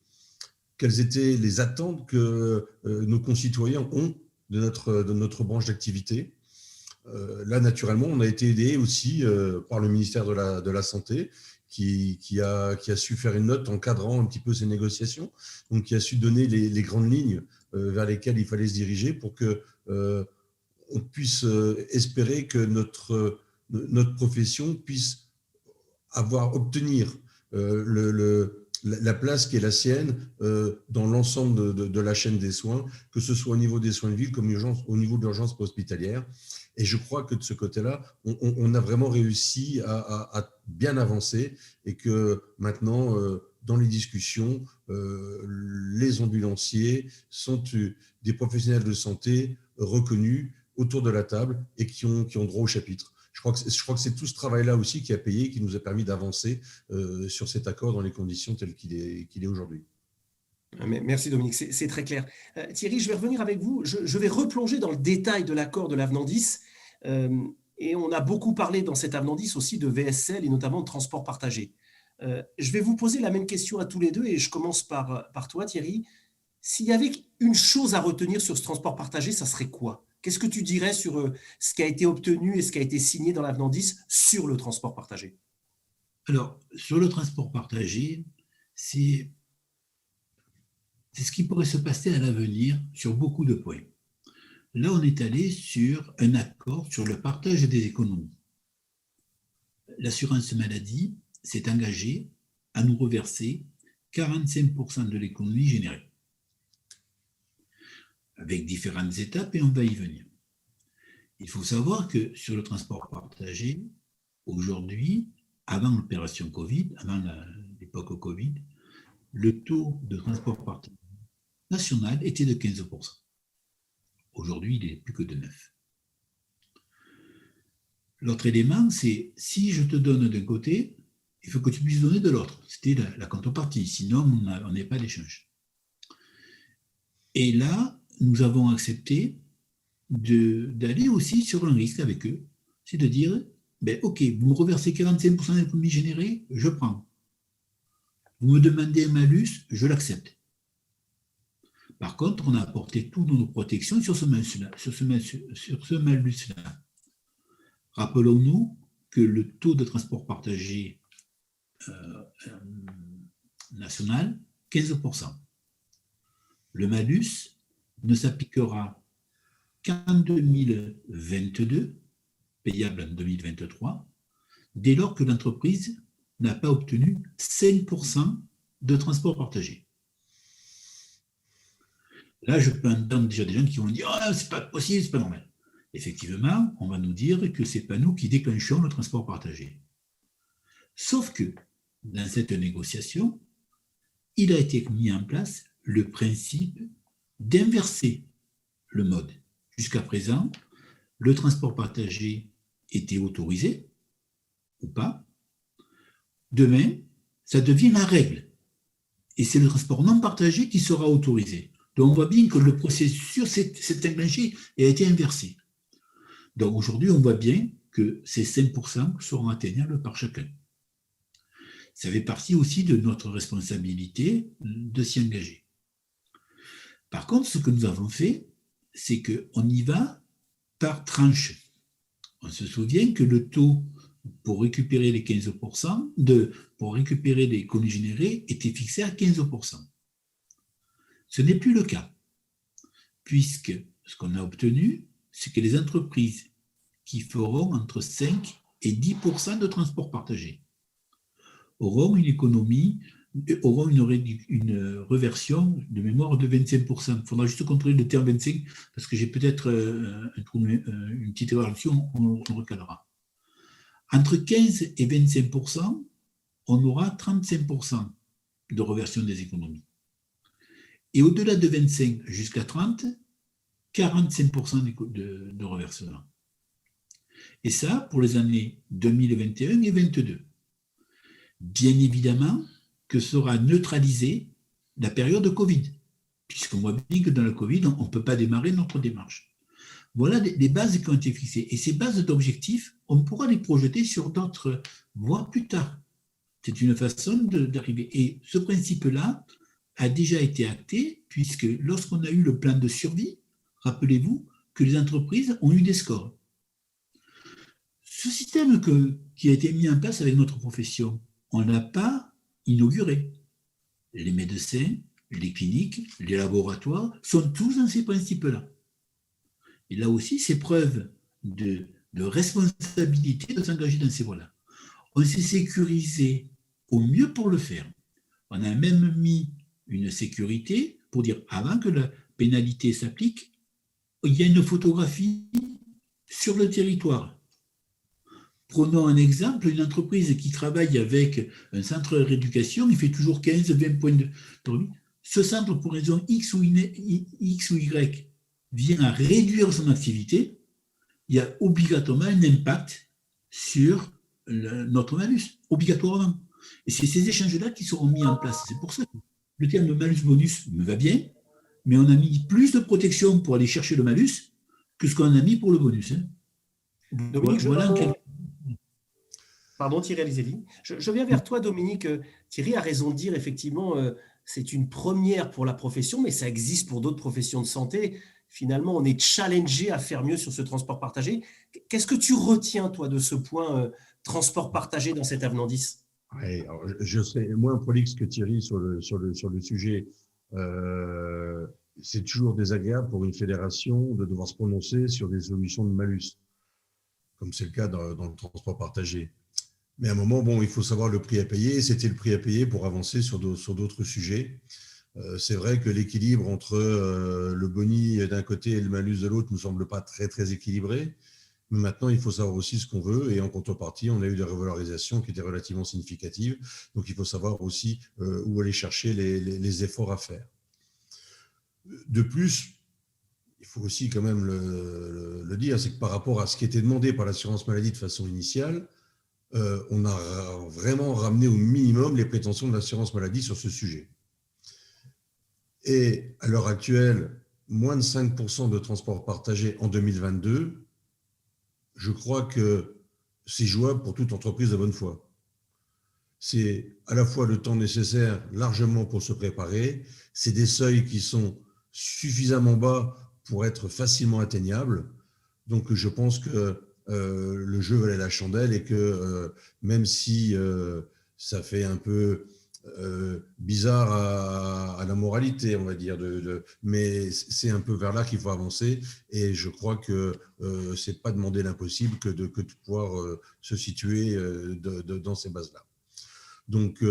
quelles étaient les attentes que nos concitoyens ont de notre branche d'activité. Là, naturellement, on a été aidé aussi par le ministère de la Santé, qui a su faire une note encadrant un petit peu ces négociations, donc qui a su donner les grandes lignes vers lesquelles il fallait se diriger pour que on puisse espérer que notre profession puisse obtenir la place qui est la sienne dans l'ensemble de la chaîne des soins, que ce soit au niveau des soins de ville comme au niveau de l'urgence hospitalière. Et je crois que de ce côté-là, on a vraiment réussi à bien avancer, et que maintenant, dans les discussions, les ambulanciers sont des professionnels de santé reconnus autour de la table et qui ont droit au chapitre. Je crois que c'est tout ce travail-là aussi qui a payé, qui nous a permis d'avancer sur cet accord dans les conditions telles qu'il est aujourd'hui.
Merci Dominique, c'est très clair. Thierry, je vais revenir avec vous. Je vais replonger dans le détail de l'accord de l'avenant 10. Et on a beaucoup parlé dans cet avenant 10 aussi de VSL et notamment de transport partagé. Je vais vous poser la même question à tous les deux, et je commence par toi Thierry. S'il y avait une chose à retenir sur ce transport partagé, ça serait quoi ? Qu'est-ce que tu dirais sur ce qui a été obtenu et ce qui a été signé dans l'avenant 10 sur le transport partagé ?
Alors, sur le transport partagé, c'est ce qui pourrait se passer à l'avenir sur beaucoup de points. Là, on est allé sur un accord sur le partage des économies. L'assurance maladie s'est engagée à nous reverser 45% de l'économie générée, avec différentes étapes, et on va y venir. Il faut savoir que sur le transport partagé, aujourd'hui, avant l'opération Covid, avant l'époque Covid, le taux de transport partagé national était de 15%. Aujourd'hui, il n'est plus que de 9%. L'autre élément, c'est si je te donne d'un côté, il faut que tu puisses donner de l'autre. C'était la contrepartie, sinon on n'est pas d'échange. Et là, nous avons accepté d'aller aussi sur un risque avec eux, c'est de dire, ok, vous me reversez 45% de l'économie générée, je prends. Vous me demandez un malus, je l'accepte. Par contre, on a apporté toutes nos protections sur ce malus-là. Rappelons-nous que le taux de transport partagé national, 15%. Le malus ne s'appliquera qu'en 2022, payable en 2023, dès lors que l'entreprise n'a pas obtenu 5% de transport partagé. Là, je peux entendre déjà des gens qui vont dire « Ah, c'est pas possible, c'est pas normal ». Effectivement, on va nous dire que ce n'est pas nous qui déclenchons le transport partagé. Sauf que dans cette négociation, il a été mis en place le principe d'inverser le mode. Jusqu'à présent, le transport partagé était autorisé ou pas. Demain, ça devient la règle. Et c'est le transport non partagé qui sera autorisé. Donc on voit bien que le processus s'est enclenché et a été inversé. Donc aujourd'hui, on voit bien que ces 5% seront atteignables par chacun. Ça fait partie aussi de notre responsabilité de s'y engager. Par contre, ce que nous avons fait, c'est qu'on y va par tranche. On se souvient que le taux pour récupérer les 15%, pour récupérer les économies générées, était fixé à 15%. Ce n'est plus le cas, puisque ce qu'on a obtenu, c'est que les entreprises qui feront entre 5 et 10% de transport partagé auront une économie, auront une reversion de mémoire de 25%. Il faudra juste contrôler le terme 25, parce que j'ai peut-être une petite erreur là-dessus, on recalera. Entre 15 et 25%, on aura 35% de reversion des économies. Et au-delà de 25 jusqu'à 30, 45% de reversement. Et ça, pour les années 2021 et 2022. Bien évidemment que sera neutralisée la période de Covid, puisqu'on voit bien que dans le Covid, on ne peut pas démarrer notre démarche. Voilà les bases qui ont été fixées. Et ces bases d'objectifs, on pourra les projeter sur d'autres voies plus tard. C'est une façon d'arriver. Et ce principe-là a déjà été acté, puisque lorsqu'on a eu le plan de survie, rappelez-vous que les entreprises ont eu des scores. Ce système qui a été mis en place avec notre profession, on ne l'a pas inauguré. Les médecins, les cliniques, les laboratoires sont tous dans ces principes-là. Et là aussi, c'est preuve de responsabilité de s'engager dans ces voies-là. On s'est sécurisé au mieux pour le faire. On a même mis une sécurité pour dire, avant que la pénalité s'applique, il y a une photographie sur le territoire. Prenons un exemple, une entreprise qui travaille avec un centre de rééducation, il fait toujours 15-20 points de revenu. Ce centre, pour raison X ou Y, vient à réduire son activité, il y a obligatoirement un impact sur notre malus, obligatoirement. Et c'est ces échanges-là qui seront mis en place. C'est pour ça que le terme malus-bonus me va bien, mais on a mis plus de protection pour aller chercher le malus que ce qu'on a mis pour le bonus.
Dominique, Pardon Thierry, allez-y. Je viens vers toi, Dominique. Thierry a raison de dire, effectivement, c'est une première pour la profession, mais ça existe pour d'autres professions de santé. Finalement, on est challengé à faire mieux sur ce transport partagé. Qu'est-ce que tu retiens, toi, de ce point transport partagé dans cet avenant 10 ?
Ouais, alors je serai moins prolixe que Thierry sur le sujet. C'est toujours désagréable pour une fédération de devoir se prononcer sur des solutions de malus, comme c'est le cas dans le transport partagé. Mais à un moment, bon, il faut savoir le prix à payer. C'était le prix à payer pour avancer sur d'autres sujets. C'est vrai que l'équilibre entre le boni d'un côté et le malus de l'autre ne me semble pas très, très équilibré. Mais maintenant, il faut savoir aussi ce qu'on veut. Et en contrepartie, on a eu des revalorisations qui étaient relativement significatives. Donc, il faut savoir aussi où aller chercher les efforts à faire. De plus, il faut aussi quand même le dire, c'est que par rapport à ce qui était demandé par l'assurance maladie de façon initiale, on a vraiment ramené au minimum les prétentions de l'assurance maladie sur ce sujet. Et à l'heure actuelle, moins de 5% de transport partagé en 2022, je crois que c'est jouable pour toute entreprise de bonne foi. C'est à la fois le temps nécessaire largement pour se préparer, c'est des seuils qui sont suffisamment bas pour être facilement atteignables. Donc je pense que le jeu valait la chandelle et que même si ça fait un peu bizarre à la moralité, on va dire, mais c'est un peu vers là qu'il faut avancer et je crois que c'est pas demander l'impossible que de pouvoir se situer dans ces bases-là. Donc,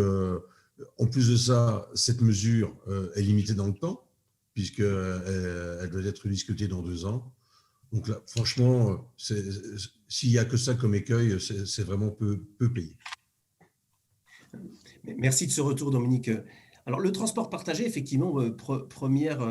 en plus de ça, cette mesure est limitée dans le temps puisqu'elle doit être discutée dans 2 ans. Donc là, franchement, s'il n'y a que ça comme écueil, c'est vraiment peu payé.
Merci de ce retour, Dominique. Alors, le transport partagé, effectivement, première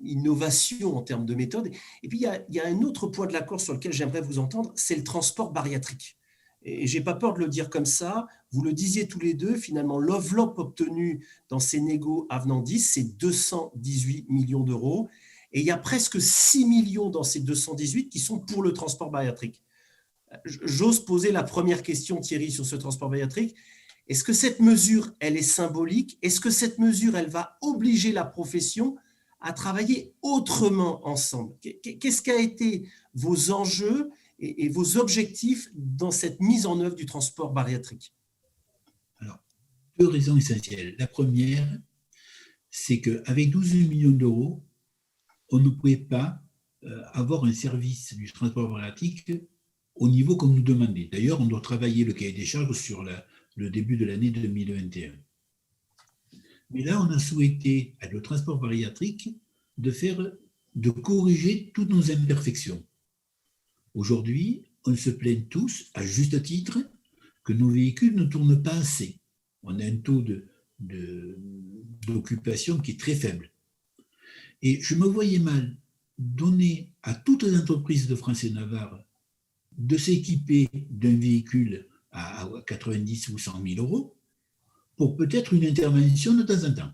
innovation en termes de méthode. Et puis, il y a un autre point de l'accord sur lequel j'aimerais vous entendre, c'est le transport bariatrique. Et je n'ai pas peur de le dire comme ça, vous le disiez tous les deux, finalement, l'enveloppe obtenue dans ces négos avenant 10, c'est 218 millions d'euros. Et il y a presque 6 millions dans ces 218 qui sont pour le transport bariatrique. J'ose poser la première question, Thierry, sur ce transport bariatrique. Est-ce que cette mesure, elle est symbolique? Est-ce que cette mesure, elle va obliger la profession à travailler autrement ensemble? Qu'est-ce qu'a été vos enjeux et vos objectifs dans cette mise en œuvre du transport bariatrique?
Alors, deux raisons essentielles. La première, c'est qu'avec 12 millions d'euros, on ne pouvait pas avoir un service du transport bariatrique au niveau qu'on nous demandait. D'ailleurs, on doit travailler le cahier des charges sur le début de l'année 2021. Mais là, on a souhaité, avec le transport bariatrique, de corriger toutes nos imperfections. Aujourd'hui, on se plaint tous, à juste titre, que nos véhicules ne tournent pas assez. On a un taux d'occupation qui est très faible. Et je me voyais mal donner à toutes les entreprises de France et Navarre de s'équiper d'un véhicule à 90 ou 100 000 euros pour peut-être une intervention de temps en temps.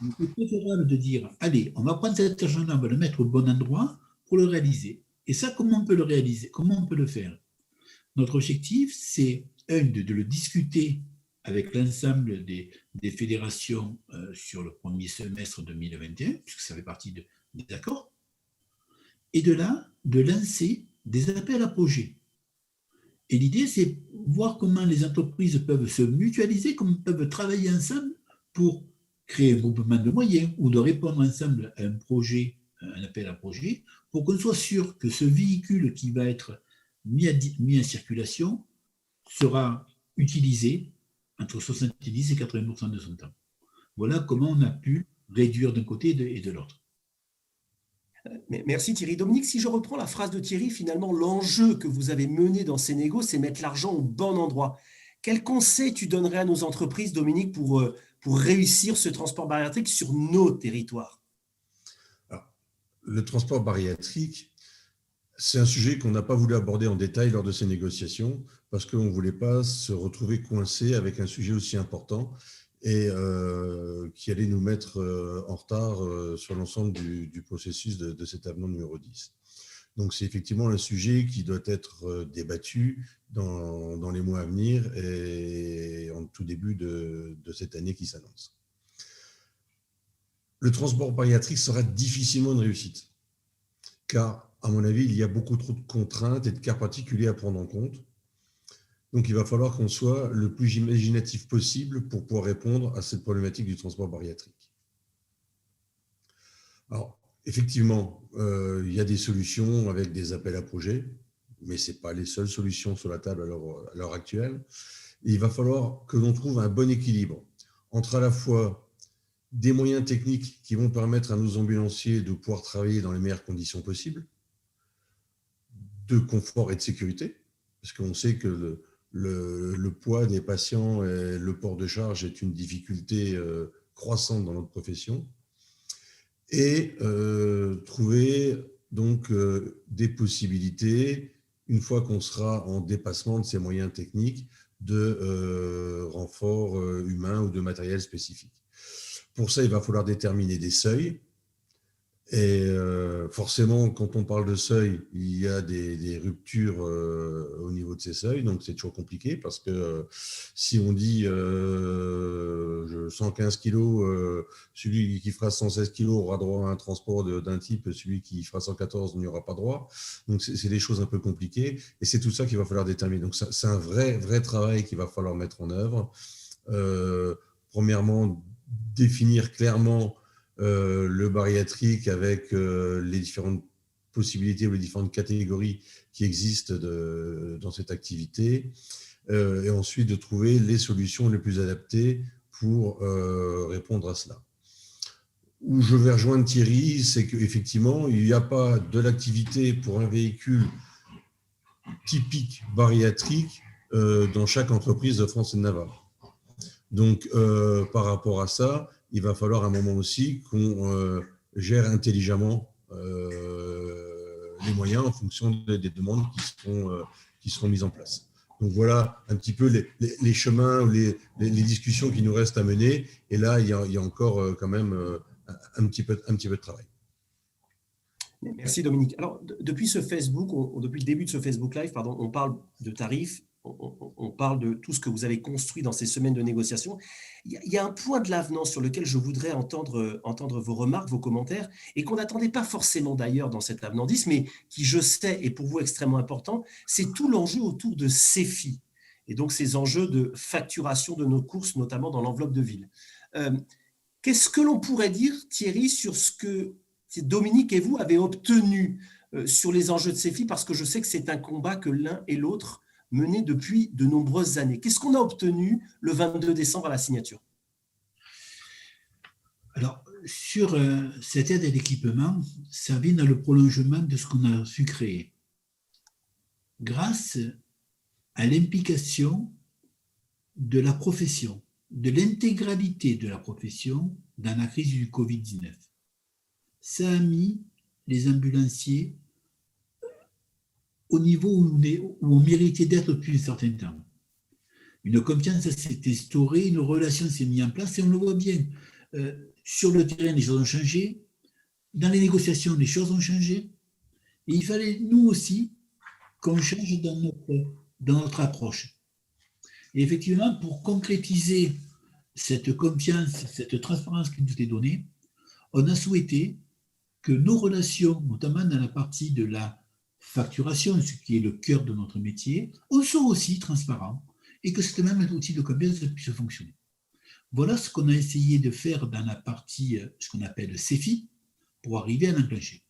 Il est préférable de dire, allez, on va prendre cet argent-là, on va le mettre au bon endroit pour le réaliser. Et ça, comment on peut le réaliser? Comment on peut le faire? Notre objectif, c'est, de le discuter avec l'ensemble des fédérations sur le premier semestre 2021, puisque ça fait partie des accords, et de là, de lancer des appels à projets. Et l'idée, c'est voir comment les entreprises peuvent se mutualiser, comment peuvent travailler ensemble pour créer un groupement de moyens ou de répondre ensemble à un projet, un appel à projet, pour qu'on soit sûr que ce véhicule qui va être mis en circulation sera utilisé entre 70 et 80% de son temps. Voilà comment on a pu réduire d'un côté et de l'autre.
Merci Thierry. Dominique, si je reprends la phrase de Thierry, finalement, l'enjeu que vous avez mené dans ces négos, c'est mettre l'argent au bon endroit. Quel conseil tu donnerais à nos entreprises, Dominique, pour réussir ce transport bariatrique sur nos territoires?
Alors, le transport bariatrique, c'est un sujet qu'on n'a pas voulu aborder en détail lors de ces négociations parce qu'on ne voulait pas se retrouver coincé avec un sujet aussi important et qui allait nous mettre en retard sur l'ensemble du processus de cet avenant numéro 10. Donc, c'est effectivement un sujet qui doit être débattu dans les mois à venir et en tout début de cette année qui s'annonce. Le transport bariatrique sera difficilement une réussite, car, à mon avis, il y a beaucoup trop de contraintes et de cas particuliers à prendre en compte. Donc, il va falloir qu'on soit le plus imaginatif possible pour pouvoir répondre à cette problématique du transport bariatrique. Alors, effectivement, il y a des solutions avec des appels à projets, mais ce n'est pas les seules solutions sur la table à l'heure actuelle. Et il va falloir que l'on trouve un bon équilibre entre à la fois des moyens techniques qui vont permettre à nos ambulanciers de pouvoir travailler dans les meilleures conditions possibles, de confort et de sécurité, parce qu'on sait que le poids des patients et le port de charge est une difficulté croissante dans notre profession, et trouver donc des possibilités, une fois qu'on sera en dépassement de ces moyens techniques, de renforts humains ou de matériel spécifique. Pour ça, il va falloir déterminer des seuils. Et forcément, quand on parle de seuil, il y a des ruptures au niveau de ces seuils, donc c'est toujours compliqué parce que si on dit 115 kg, celui qui fera 116 kg aura droit à un transport d'un type, celui qui fera 114 n'y aura pas droit. Donc c'est des choses un peu compliquées et c'est tout ça qu'il va falloir déterminer. Donc c'est un vrai travail qu'il va falloir mettre en œuvre. Premièrement, définir clairement le bariatrique avec les différentes possibilités ou les différentes catégories qui existent dans cette activité et ensuite de trouver les solutions les plus adaptées pour répondre à cela. Où je vais rejoindre Thierry, c'est qu'effectivement, il n'y a pas de l'activité pour un véhicule typique bariatrique dans chaque entreprise de France et de Navarre. Donc, par rapport à ça, il va falloir à un moment aussi qu'on gère intelligemment les moyens en fonction des demandes qui seront mises en place. Donc voilà un petit peu les chemins, les discussions qui nous restent à mener. Et là, il y a encore quand même un petit peu de travail.
Merci Dominique. Alors, depuis ce Facebook, depuis le début de ce Facebook Live, pardon, on parle de tarifs, on parle de tout ce que vous avez construit dans ces semaines de négociation. Il y a un point de l'avenant sur lequel je voudrais entendre vos remarques, vos commentaires, et qu'on n'attendait pas forcément d'ailleurs dans cet avenant 10, mais qui, je sais, est pour vous extrêmement important, c'est tout l'enjeu autour de CEFI, et donc ces enjeux de facturation de nos courses, notamment dans l'enveloppe de ville. Qu'est-ce que l'on pourrait dire, Thierry, sur ce que Dominique et vous avez obtenu sur les enjeux de CEFI, parce que je sais que c'est un combat que l'un et l'autre menaient depuis de nombreuses années. Qu'est-ce qu'on a obtenu le 22 décembre à la signature?
Alors, sur cette aide à l'équipement, ça vient dans le prolongement de ce qu'on a su créer. Grâce à l'implication de la profession, de l'intégralité de la profession dans la crise du Covid-19. Ça a mis les ambulanciers au niveau où on méritait d'être depuis un certain temps. Une confiance s'est instaurée, une relation s'est mise en place et on le voit bien. Sur le terrain, les choses ont changé. Dans les négociations, les choses ont changé. Et il fallait, nous aussi, qu'on change dans notre approche. Et effectivement, pour concrétiser cette confiance, cette transparence qui nous est donnée, on a souhaité que nos relations, notamment dans la partie de la facturation, ce qui est le cœur de notre métier, soient aussi transparents et que ce même outil de confiance puisse fonctionner. Voilà ce qu'on a essayé de faire dans la partie, ce qu'on appelle CEFI, pour arriver à l'enclencher.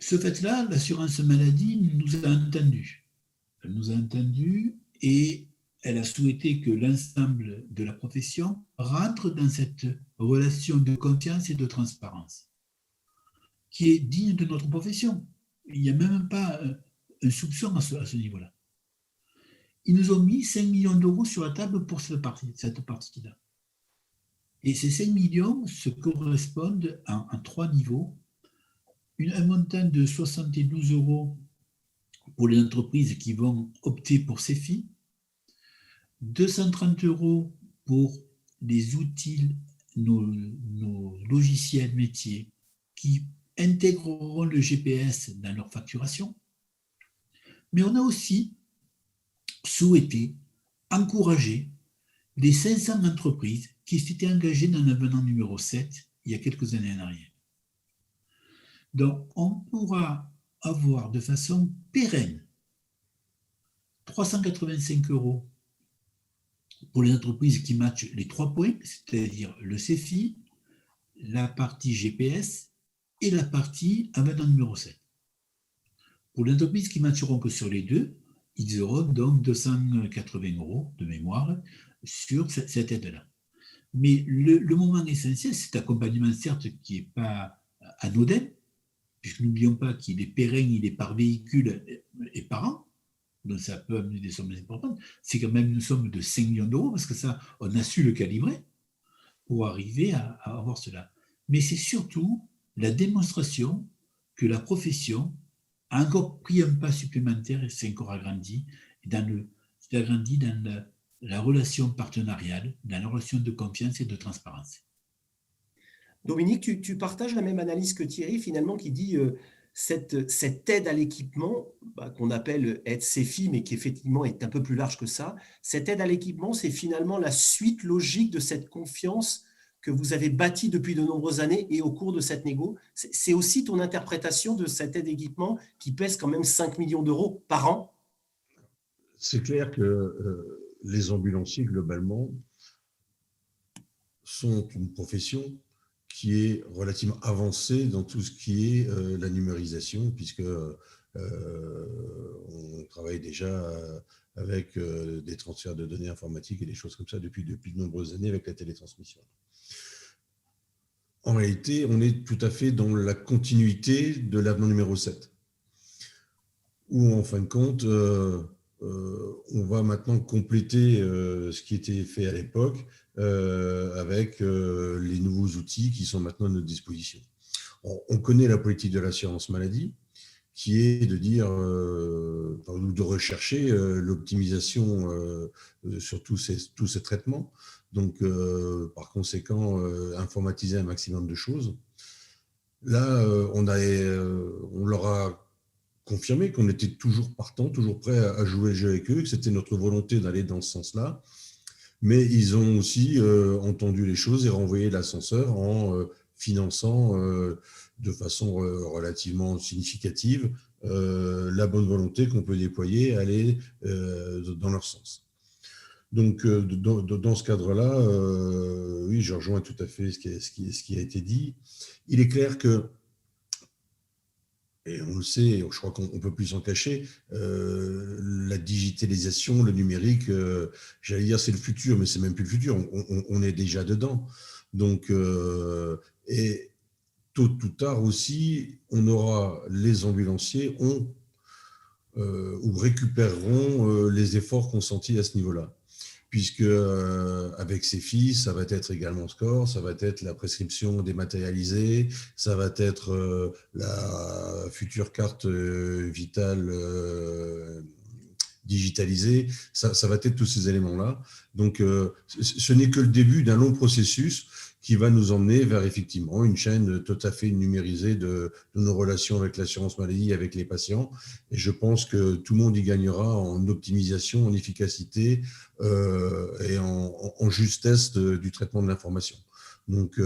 Ce fait-là, l'assurance maladie nous a entendus. Elle nous a entendus et elle a souhaité que l'ensemble de la profession rentre dans cette relation de confiance et de transparence qui est digne de notre profession. Il n'y a même pas un soupçon à ce niveau-là. Ils nous ont mis 5 millions d'euros sur la table pour cette partie-là. Et ces 5 millions se correspondent en 3 niveaux. Un montant de 72 euros pour les entreprises qui vont opter pour CEFI, 230 euros pour les outils, nos logiciels métiers qui intégreront le GPS dans leur facturation. Mais on a aussi souhaité encourager les 500 entreprises qui s'étaient engagées dans l'avenant numéro 7 il y a quelques années en arrière. Donc, on pourra avoir de façon pérenne 385 euros pour les entreprises qui matchent les 3 points, c'est-à-dire le CEFI, la partie GPS et la partie avenant numéro 7. Pour les entreprises qui ne matcheront que sur les 2, ils auront donc 280 euros de mémoire sur cette aide-là. Mais le moment essentiel, c'est accompagnement, certes, qui n'est pas anodin, puisque n'oublions pas qu'il est pérenne, il est par véhicule et par an, donc ça peut amener des sommes importantes. C'est quand même une somme de 5 millions d'euros, parce que ça, on a su le calibrer pour arriver à avoir cela. Mais c'est surtout la démonstration que la profession a encore pris un pas supplémentaire et s'est encore agrandi dans la relation partenariale, dans la relation de confiance et de transparence.
Dominique, tu partages la même analyse que Thierry, finalement, qui dit cette aide à l'équipement, qu'on appelle aide CEFI, mais qui effectivement est un peu plus large que ça, cette aide à l'équipement, c'est finalement la suite logique de cette confiance que vous avez bâtie depuis de nombreuses années et au cours de cette négo. C'est aussi ton interprétation de cette aide d'équipement qui pèse quand même 5 millions d'euros par an?
C'est clair que les ambulanciers, globalement, sont une profession qui est relativement avancée dans tout ce qui est la numérisation, puisque on travaille déjà avec des transferts de données informatiques et des choses comme ça depuis de nombreuses années avec la télétransmission. En réalité, on est tout à fait dans la continuité de l'avenant numéro 7, où en fin de compte, on va maintenant compléter ce qui était fait à l'époque avec les nouveaux outils qui sont maintenant à notre disposition. On connaît la politique de l'assurance maladie, qui est de dire, ou de rechercher l'optimisation sur tous ces traitements. Donc, par conséquent, informatiser un maximum de choses. Là, on leur a confirmé qu'on était toujours partant, toujours prêt à jouer le jeu avec eux, que c'était notre volonté d'aller dans ce sens-là. Mais ils ont aussi entendu les choses et renvoyé l'ascenseur en finançant de façon relativement significative la bonne volonté qu'on peut déployer, aller dans leur sens. Donc, dans ce cadre-là, oui, je rejoins tout à fait ce qui a été dit. Il est clair que, et on le sait, je crois qu'on ne peut plus s'en cacher, la digitalisation, le numérique, j'allais dire c'est le futur, mais c'est même plus le futur, on est déjà dedans. Donc, et tôt ou tard aussi, les ambulanciers ou récupéreront les efforts consentis à ce niveau-là. Puisque avec CEFI, ça va être également SCORE, ça va être la prescription dématérialisée, ça va être la future carte vitale digitalisée, ça va être tous ces éléments-là. Donc, ce n'est que le début d'un long processus qui va nous emmener vers effectivement une chaîne tout à fait numérisée de nos relations avec l'assurance maladie, avec les patients. Et je pense que tout le monde y gagnera en optimisation, en efficacité et en justesse du traitement de l'information. Donc,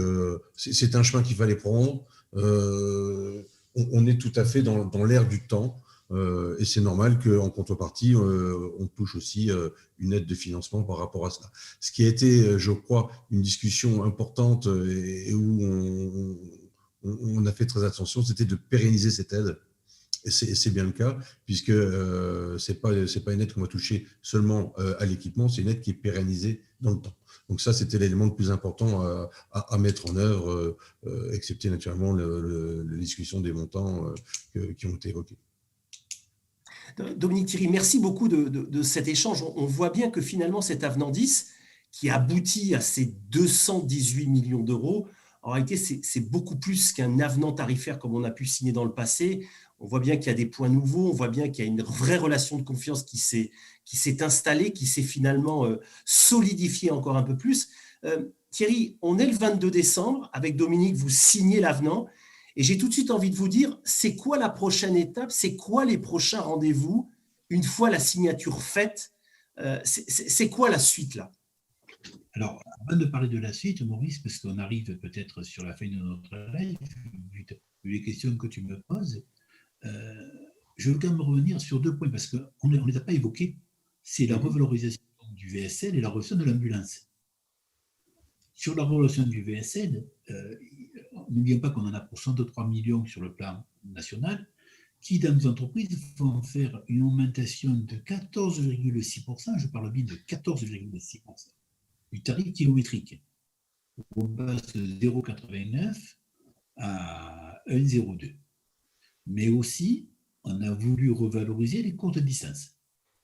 c'est un chemin qu'il fallait prendre. On est tout à fait dans l'ère du temps. Et c'est normal qu'en contrepartie, on touche aussi une aide de financement par rapport à cela. Ce qui a été, je crois, une discussion importante et où on a fait très attention, c'était de pérenniser cette aide. Et c'est bien le cas, puisque c'est pas une aide qu'on va toucher seulement à l'équipement, c'est une aide qui est pérennisée dans le temps. Donc ça, c'était l'élément le plus important à mettre en œuvre, excepté naturellement la discussion des montants qui ont été évoqués.
Dominique Thierry, merci beaucoup de cet échange. On voit bien que finalement, cet avenant 10, qui aboutit à ces 218 millions d'euros, en réalité, c'est beaucoup plus qu'un avenant tarifaire comme on a pu signer dans le passé. On voit bien qu'il y a des points nouveaux, on voit bien qu'il y a une vraie relation de confiance qui s'est installée, qui s'est finalement solidifiée encore un peu plus. Thierry, on est le 22 décembre, avec Dominique, vous signez l'avenant. Et j'ai tout de suite envie de vous dire, c'est quoi la prochaine étape? C'est quoi les prochains rendez-vous une fois la signature faite? C'est quoi la suite là?
Alors, avant de parler de la suite, Maurice, parce qu'on arrive peut-être sur la fin de notre live, vu les questions que tu me poses, je veux quand même revenir sur 2 points, parce qu'on ne les a pas évoqués. C'est la revalorisation du VSL et la revalorisation de l'ambulance. Sur la revalorisation du VSL, n'oublions pas qu'on en a pour 103 millions sur le plan national, qui dans nos entreprises vont faire une augmentation de 14,6%, je parle bien de 14,6%, du tarif kilométrique. On passe de 0,89 à 1,02. Mais aussi, on a voulu revaloriser les courtes distances.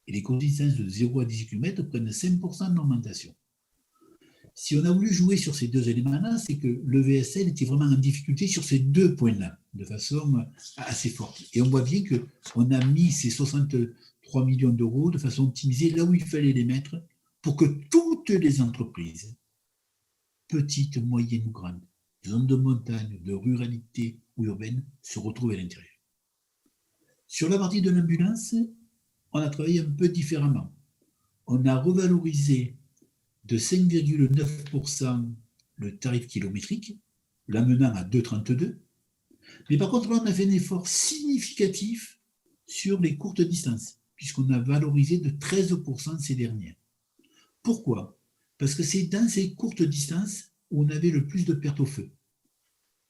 Et les courtes distances de 0 à 10 km prennent 5% d'augmentation. Si on a voulu jouer sur ces 2 éléments-là, c'est que le VSL était vraiment en difficulté sur ces 2 points-là, de façon assez forte. Et on voit bien qu'on a mis ces 63 millions d'euros de façon optimisée là où il fallait les mettre pour que toutes les entreprises, petites, moyennes ou grandes, zones de montagne, de ruralité ou urbaine, se retrouvent à l'intérieur. Sur la partie de l'ambulance, on a travaillé un peu différemment. On a revalorisé de 5,9% le tarif kilométrique, l'amenant à 2,32. Mais par contre, là, on a fait un effort significatif sur les courtes distances, puisqu'on a valorisé de 13% ces dernières. Pourquoi? Parce que c'est dans ces courtes distances où on avait le plus de pertes au feu.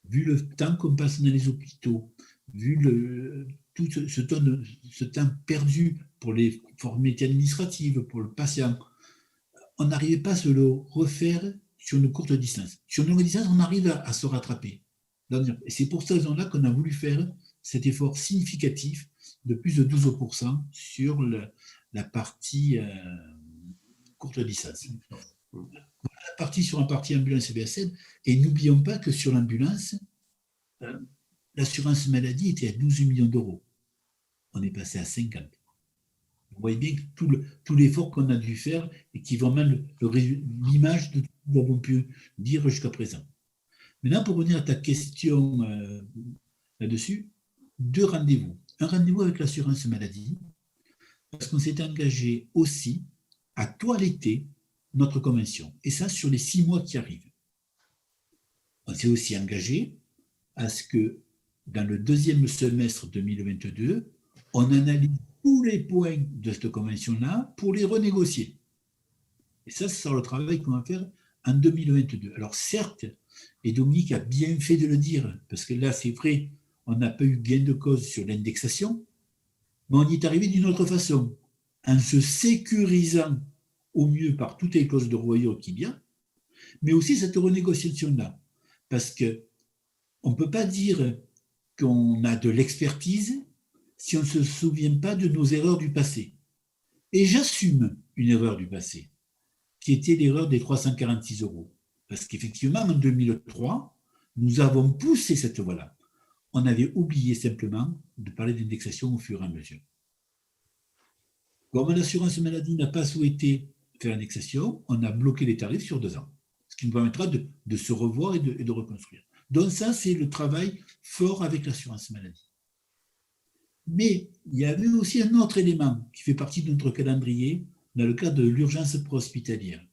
Vu le temps qu'on passe dans les hôpitaux, vu tout ce temps perdu pour les formalités administratives, pour le patient, on n'arrivait pas à se le refaire sur une courte distance. Sur une longue distance, on arrive à se rattraper. Et c'est pour cette raison-là qu'on a voulu faire cet effort significatif de plus de 12% sur la partie courte distance. La partie sur la partie ambulance et VSN, et n'oublions pas que sur l'ambulance, l'assurance maladie était à 12 millions d'euros. On est passé à 50. Vous voyez bien que tout l'effort qu'on a dû faire et qui est vraiment l'image de tout ce que nous avons pu dire jusqu'à présent. Maintenant, pour revenir à ta question là-dessus, 2 rendez-vous. Un rendez-vous avec l'assurance maladie, parce qu'on s'est engagé aussi à toiletter notre convention, et ça sur les 6 mois qui arrivent. On s'est aussi engagé à ce que dans le 2e semestre 2022, on analyse tous les points de cette convention-là pour les renégocier. Et ça, ce sera le travail qu'on va faire en 2022. Alors certes, et Dominique a bien fait de le dire, parce que là, c'est vrai, on n'a pas eu gain de cause sur l'indexation, mais on y est arrivé d'une autre façon, en se sécurisant au mieux par toutes les clauses de revoyure qui viennent, mais aussi cette renégociation-là. Parce qu'on ne peut pas dire qu'on a de l'expertise si on ne se souvient pas de nos erreurs du passé. Et j'assume une erreur du passé, qui était l'erreur des 346 €. Parce qu'effectivement, en 2003, nous avons poussé cette voie-là. On avait oublié simplement de parler d'indexation au fur et à mesure. Comme l'assurance maladie n'a pas souhaité faire l'indexation, on a bloqué les tarifs sur 2 ans, ce qui nous permettra de se revoir et de reconstruire. Donc ça, c'est le travail fort avec l'assurance maladie. Mais il y avait aussi un autre élément qui fait partie de notre calendrier dans le cadre de l'urgence préhospitalière.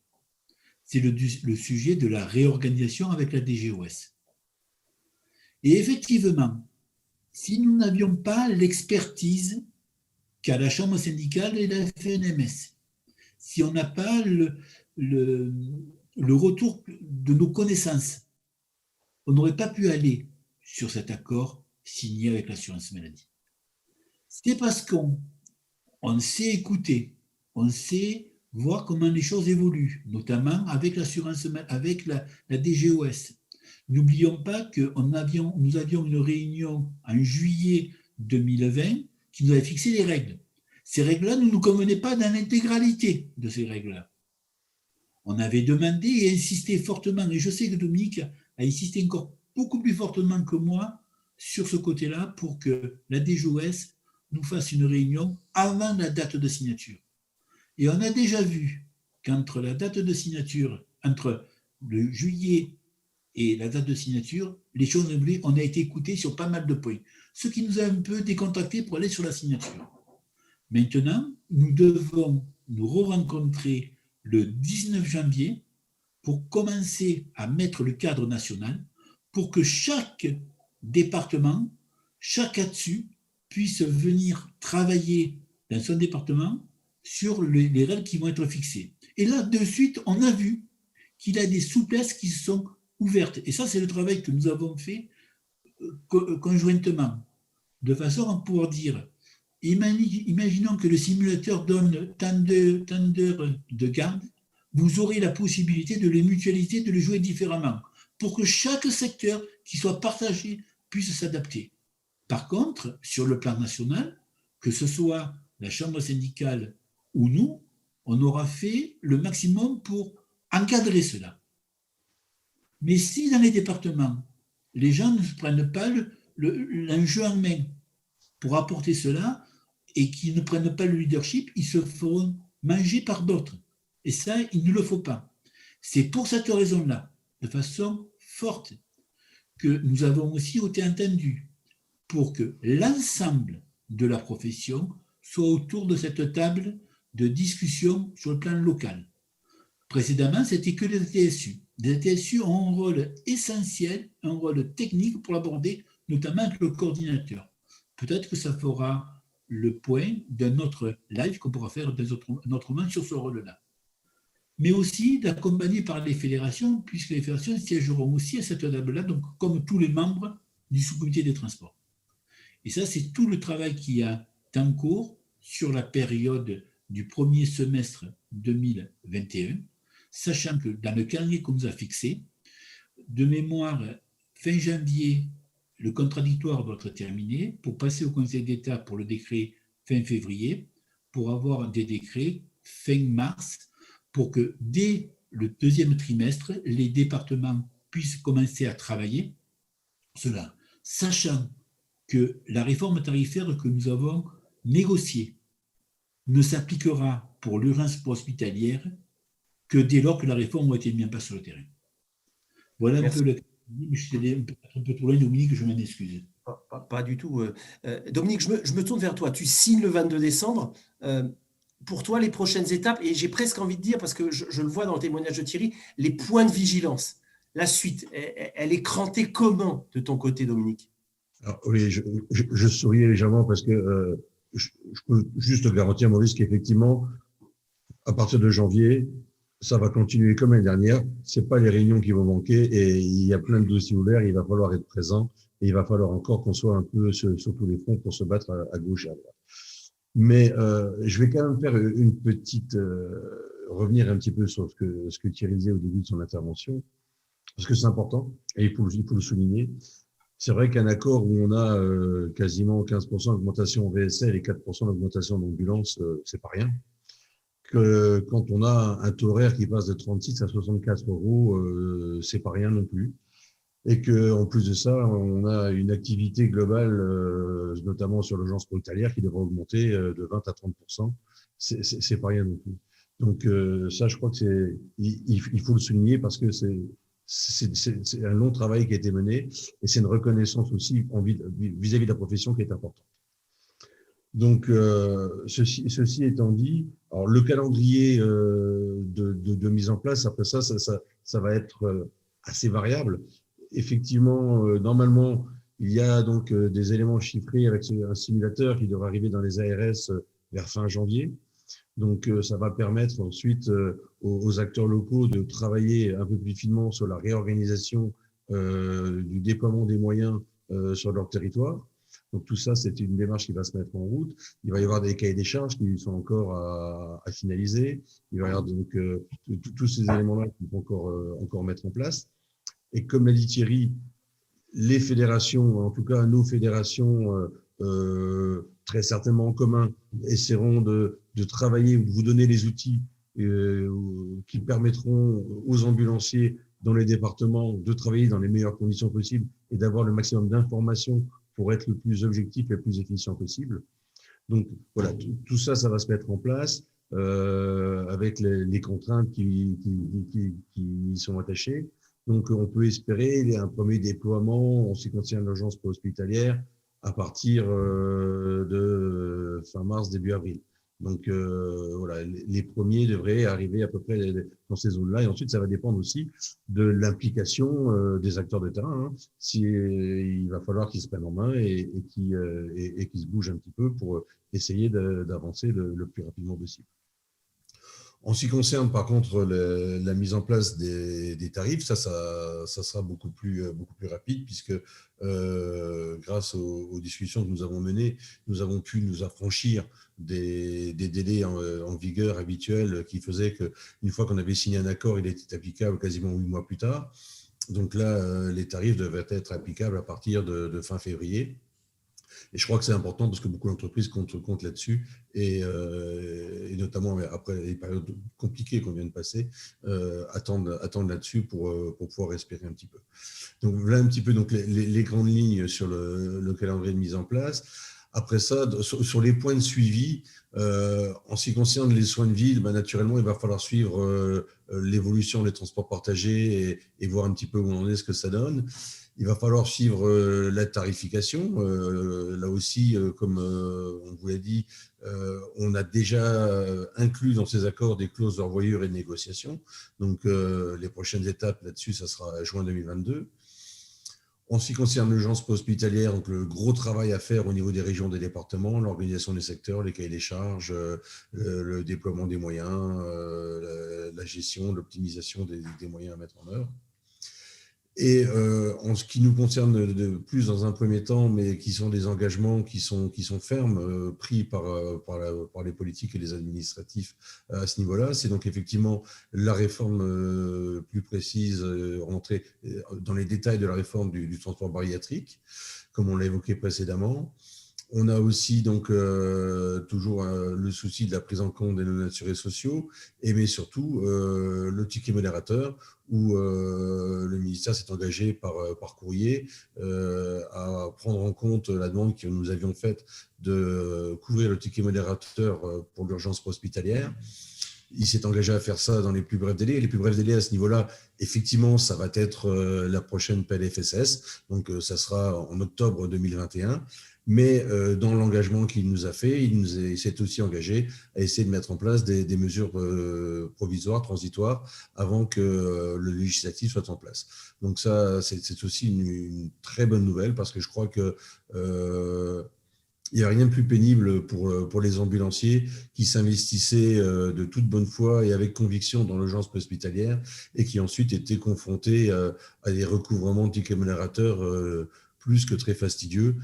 C'est le sujet de la réorganisation avec la DGOS. Et effectivement, si nous n'avions pas l'expertise qu'a la Chambre syndicale et la FNMS, si on n'a pas le retour de nos connaissances, on n'aurait pas pu aller sur cet accord signé avec l'assurance maladie. C'est parce qu'on sait écouter, on sait voir comment les choses évoluent, notamment avec l'assurance, avec la DGOS. N'oublions pas que nous avions une réunion en juillet 2020 qui nous avait fixé les règles. Ces règles-là ne nous convenaient pas dans l'intégralité de ces règles-là. On avait demandé et insisté fortement, et je sais que Dominique a insisté encore beaucoup plus fortement que moi sur ce côté-là pour que la DGOS nous fasse une réunion avant la date de signature. Et on a déjà vu qu'entre la date de signature, entre le juillet et la date de signature, les choses ont évolué, on a été écouté sur pas mal de points, ce qui nous a un peu décontracté pour aller sur la signature. Maintenant, nous devons nous re-rencontrer le 19 janvier pour commencer à mettre le cadre national pour que chaque département, chaque ATSU, puisse venir travailler dans son département sur les règles qui vont être fixées. Et là, de suite, on a vu qu'il y a des souplesses qui sont ouvertes. Et ça, c'est le travail que nous avons fait conjointement, de façon à pouvoir dire, imaginons que le simulateur donne tant d'heures de garde, vous aurez la possibilité de les mutualiser, de les jouer différemment, pour que chaque secteur qui soit partagé puisse s'adapter. Par contre, sur le plan national, que ce soit la Chambre syndicale ou nous, on aura fait le maximum pour encadrer cela. Mais si dans les départements, les gens ne prennent pas l'enjeu en main pour apporter cela et qu'ils ne prennent pas le leadership, ils se feront manger par d'autres. Et ça, il ne le faut pas. C'est pour cette raison-là, de façon forte, que nous avons aussi été entendus pour que l'ensemble de la profession soit autour de cette table de discussion sur le plan local. Précédemment, c'était que les TSU. Les TSU ont un rôle essentiel, un rôle technique pour l'aborder, notamment avec le coordinateur. Peut-être que ça fera le point d'un autre live qu'on pourra faire un autre moment sur ce rôle-là. Mais aussi d'accompagner par les fédérations, puisque les fédérations siégeront aussi à cette table-là, donc comme tous les membres du sous-comité des transports. Et ça, c'est tout le travail qui est en cours sur la période du premier semestre 2021, sachant que dans le calendrier qu'on nous a fixé, de mémoire, fin janvier, le contradictoire doit être terminé pour passer au Conseil d'État pour le décret fin février, pour avoir des décrets fin mars pour que dès le deuxième trimestre, les départements puissent commencer à travailler cela, sachant que la réforme tarifaire que nous avons négociée ne s'appliquera pour l'urgence hospitalière que dès lors que la réforme a été mise en place sur le terrain. Voilà un peu le... Je suis allé un peu trop loin, Dominique, je m'en excuse.
Pas du tout. Dominique, je me tourne vers toi. Tu signes le 22 décembre. Pour toi, les prochaines étapes, et j'ai presque envie de dire, parce que je le vois dans le témoignage de Thierry, les points de vigilance. La suite, elle est crantée comment de ton côté, Dominique?
Alors, oui, je souriais légèrement parce que je peux juste te garantir, Maurice, qu'effectivement, à partir de janvier, ça va continuer comme l'année dernière. C'est pas les réunions qui vont manquer et il y a plein de dossiers ouverts. Il va falloir être présent et il va falloir encore qu'on soit un peu sur tous les fronts pour se battre à gauche et à droite. Mais je vais quand même faire une petite revenir un petit peu sur ce que Thierry disait au début de son intervention, parce que c'est important et il faut le souligner. C'est vrai qu'un accord où on a quasiment 15% d'augmentation en VSL et 4% d'augmentation d'ambulance, c'est pas rien. Que quand on a un taux horaire qui passe de 36 à 64 €, c'est pas rien non plus. Et que en plus de ça, on a une activité globale, notamment sur l'urgence hospitalière, qui devrait augmenter de 20 à 30%. C'est pas rien non plus. Donc ça, je crois que il faut le souligner parce que c'est un long travail qui a été mené et c'est une reconnaissance aussi vis-à-vis de la profession qui est importante. Donc, ceci étant dit, alors le calendrier de mise en place, après ça va être assez variable. Effectivement, normalement, il y a donc des éléments chiffrés avec un simulateur qui devrait arriver dans les ARS vers fin janvier. Donc, ça va permettre ensuite aux acteurs locaux de travailler un peu plus finement sur la réorganisation du déploiement des moyens sur leur territoire. Donc, tout ça, c'est une démarche qui va se mettre en route. Il va y avoir des cahiers des charges qui sont encore à finaliser. Il va y avoir donc tous ces éléments-là qu'il faut encore mettre en place. Et comme l'a dit Thierry, les fédérations, en tout cas nos fédérations, très certainement en commun, essaieront de travailler ou de vous donner les outils qui permettront aux ambulanciers dans les départements de travailler dans les meilleures conditions possibles et d'avoir le maximum d'informations pour être le plus objectif et le plus efficient possible. Donc voilà, tout ça, ça va se mettre en place avec les contraintes qui y sont attachées. Donc, on peut espérer un premier déploiement en ce qui concerne l'urgence hospitalière à partir de fin mars, début avril. Donc, voilà, les premiers devraient arriver à peu près dans ces zones-là. Et ensuite, ça va dépendre aussi de l'implication des acteurs de terrain. Hein. Il va falloir qu'ils se prennent en main et qu'ils se bougent un petit peu pour essayer d'avancer le plus rapidement possible. En ce qui concerne, par contre, la mise en place des tarifs, ça sera beaucoup plus rapide puisque grâce aux discussions que nous avons menées, nous avons pu nous affranchir des délais en vigueur habituels qui faisaient qu'une fois qu'on avait signé un accord, il était applicable quasiment 8 mois plus tard. Donc là, les tarifs devaient être applicables à partir de fin février. Et je crois que c'est important parce que beaucoup d'entreprises comptent là-dessus et notamment après les périodes compliquées qu'on vient de passer, attendent là-dessus pour pouvoir respirer un petit peu. Donc voilà un petit peu donc, les grandes lignes sur le calendrier de mise en place. Après ça, sur les points de suivi, en ce qui concerne les soins de ville, naturellement, il va falloir suivre l'évolution des transports partagés et voir un petit peu où on est, ce que ça donne. Il va falloir suivre la tarification. Là aussi, comme on vous l'a dit, on a déjà inclus dans ces accords des clauses de revoyure et de négociation. Donc, les prochaines étapes là-dessus, ça sera juin 2022. En ce qui concerne l'urgence hospitalière, donc le gros travail à faire au niveau des régions, des départements, l'organisation des secteurs, les cahiers des charges, le déploiement des moyens, la gestion, l'optimisation des moyens à mettre en œuvre. Et en ce qui nous concerne de plus dans un premier temps, mais qui sont des engagements qui sont fermes, pris par les politiques et les administratifs à ce niveau-là, c'est donc effectivement la réforme plus précise, rentrer dans les détails de la réforme du transport bariatrique, comme on l'a évoqué précédemment. On a aussi donc toujours le souci de la prise en compte des non-assurés sociaux, mais surtout le ticket modérateur, où le ministère s'est engagé par courrier à prendre en compte la demande que nous avions faite de couvrir le ticket modérateur pour l'urgence hospitalière. Il s'est engagé à faire ça dans les plus brefs délais. Et les plus brefs délais à ce niveau-là, effectivement, ça va être la prochaine PLFSS. Donc, ça sera en octobre 2021. Mais dans l'engagement qu'il nous a fait, il s'est aussi engagé à essayer de mettre en place des mesures provisoires, transitoires, avant que le législatif soit en place. Donc ça, c'est aussi une très bonne nouvelle, parce que je crois que il n'y a rien de plus pénible pour les ambulanciers qui s'investissaient de toute bonne foi et avec conviction dans l'urgence hospitalière et qui ensuite étaient confrontés à des recouvrements de tickets modérateurs plus que très fastidieux.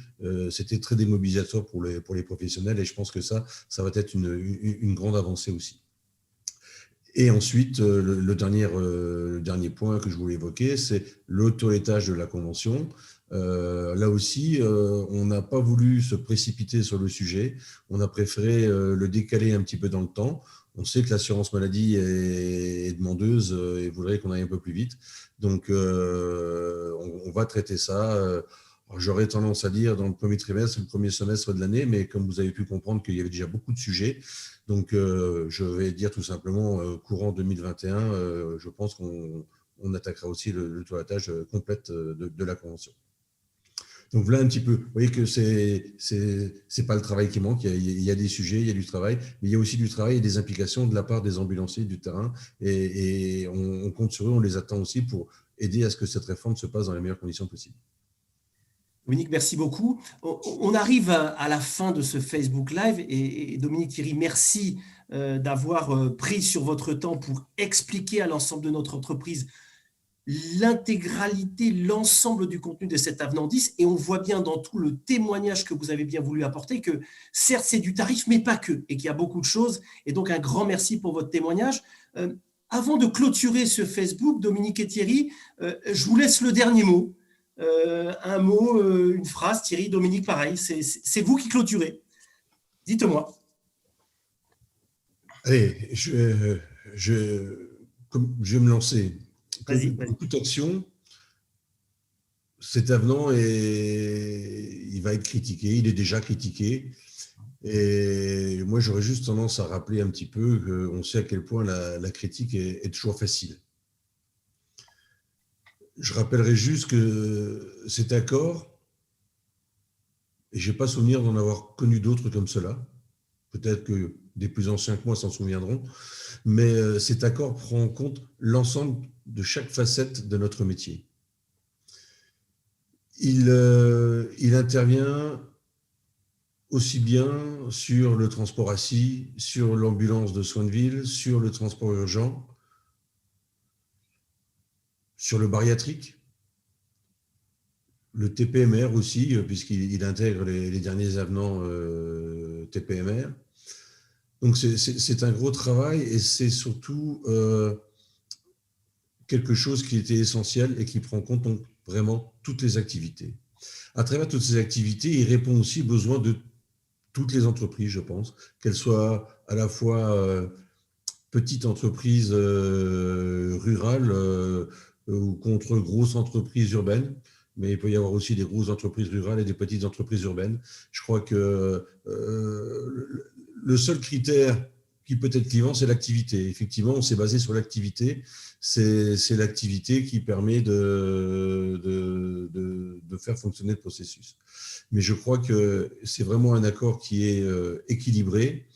C'était très démobilisateur pour les professionnels, et je pense que ça va être une grande avancée aussi. Et ensuite, le dernier point que je voulais évoquer, c'est l'autorétage de la Convention. Là aussi, on n'a pas voulu se précipiter sur le sujet. On a préféré le décaler un petit peu dans le temps. On sait que l'assurance maladie est demandeuse et voudrait qu'on aille un peu plus vite. Donc, on va traiter ça. J'aurais tendance à dire dans le premier trimestre, le premier semestre de l'année, mais comme vous avez pu comprendre qu'il y avait déjà beaucoup de sujets, donc je vais dire tout simplement courant 2021, je pense qu'on attaquera aussi le toilettage complète de la Convention. Donc voilà un petit peu, vous voyez que c'est pas le travail qui manque, il y a des sujets, il y a du travail, mais il y a aussi du travail et des implications de la part des ambulanciers du terrain, et on compte sur eux, on les attend aussi pour aider à ce que cette réforme se passe dans les meilleures conditions possibles.
Dominique, merci beaucoup. On arrive à la fin de ce Facebook Live et Dominique Thierry, merci d'avoir pris sur votre temps pour expliquer à l'ensemble de notre entreprise l'intégralité, l'ensemble du contenu de cet avenant 10, et on voit bien dans tout le témoignage que vous avez bien voulu apporter que certes c'est du tarif, mais pas que, et qu'il y a beaucoup de choses, et donc un grand merci pour votre témoignage. Avant de clôturer ce Facebook, Dominique et Thierry, je vous laisse le dernier mot. Un mot, une phrase, Thierry, Dominique, pareil, c'est vous qui clôturez. Dites-moi.
Allez, je vais me lancer.
Vas-y.
Comme toute action, cet avenant il va être critiqué, il est déjà critiqué. Et moi, j'aurais juste tendance à rappeler un petit peu qu'on sait à quel point la critique est toujours facile. Je rappellerai juste que cet accord, et je n'ai pas souvenir d'en avoir connu d'autres comme cela, peut-être que des plus anciens que moi s'en souviendront, mais cet accord prend en compte l'ensemble de chaque facette de notre métier. Il intervient aussi bien sur le transport assis, sur l'ambulance de soins de ville, sur le transport urgent, sur le bariatrique, le TPMR aussi, puisqu'il intègre les derniers avenants TPMR. Donc c'est un gros travail, et c'est surtout quelque chose qui était essentiel et qui prend en compte donc vraiment toutes les activités. À travers toutes ces activités, il répond aussi aux besoins de toutes les entreprises, je pense, qu'elles soient à la fois petites entreprises rurales ou contre grosses entreprises urbaines, mais il peut y avoir aussi des grosses entreprises rurales et des petites entreprises urbaines. Je crois que le seul critère qui peut être clivant, c'est l'activité. Effectivement, on s'est basé sur l'activité. C'est l'activité qui permet de faire fonctionner le processus. Mais je crois que c'est vraiment un accord qui est équilibré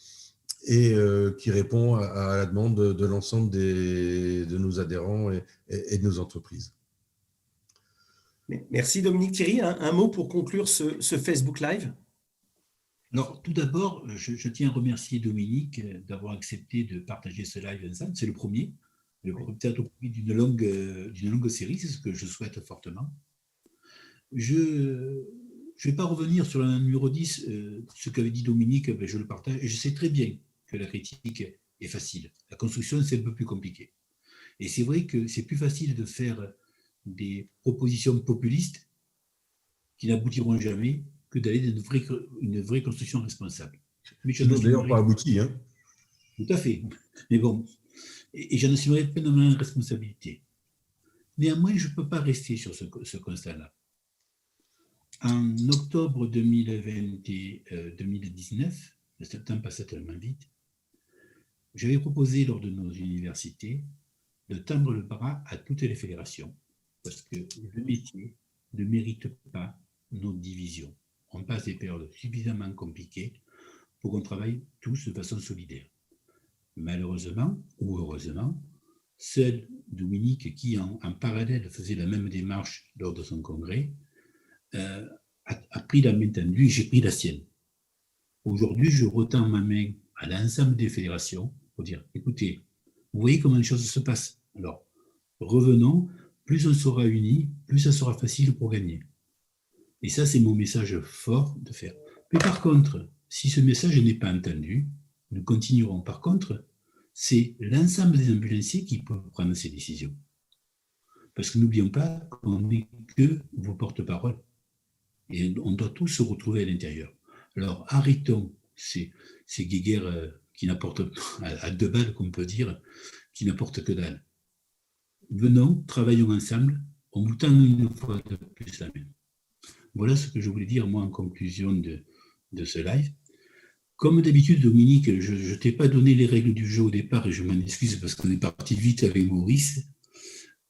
et qui répond à la demande de l'ensemble de nos adhérents et de nos entreprises.
Merci Dominique. Thierry, un mot pour conclure ce Facebook Live.
Alors, tout d'abord, je tiens à remercier Dominique d'avoir accepté de partager ce live ensemble. C'est le premier, peut-être au premier d'une longue série, c'est ce que je souhaite fortement. Je ne vais pas revenir sur le numéro 10, ce qu'avait dit Dominique, je le partage, et je sais très bien que la critique est facile. La construction, c'est un peu plus compliqué. Et c'est vrai que c'est plus facile de faire des propositions populistes qui n'aboutiront jamais que d'aller dans une vraie construction responsable. Mais
Qui n'a d'ailleurs pas abouti. Hein.
Tout à fait. Mais bon, et j'en assumerai pleinement la responsabilité. Néanmoins, je ne peux pas rester sur ce constat-là. En octobre 2019, le temps passe tellement vite, j'avais proposé lors de nos universités de tendre le bras à toutes les fédérations, parce que le métier ne mérite pas nos divisions. On passe des périodes suffisamment compliquées pour qu'on travaille tous de façon solidaire. Malheureusement, ou heureusement, seul Dominique, qui en parallèle faisait la même démarche lors de son congrès, a pris la main tendue et j'ai pris la sienne. Aujourd'hui, je retends ma main à l'ensemble des fédérations pour dire, écoutez, vous voyez comment les choses se passent. Alors, revenons, plus on sera unis, plus ça sera facile pour gagner. Et ça, c'est mon message fort de faire. Mais par contre, si ce message n'est pas entendu, nous continuerons. Par contre, c'est l'ensemble des ambulanciers qui peuvent prendre ces décisions. Parce que n'oublions pas qu'on n'est que vos porte-paroles. Et on doit tous se retrouver à l'intérieur. Alors, arrêtons ces guéguerres qui n'apportent à deux balles, qu'on peut dire, qui n'apportent que dalle. Venons, travaillons ensemble, on vous tend une fois de plus la main. Voilà ce que je voulais dire, moi, en conclusion de ce live. Comme d'habitude, Dominique, je ne t'ai pas donné les règles du jeu au départ, et je m'en excuse parce qu'on est parti vite avec Maurice.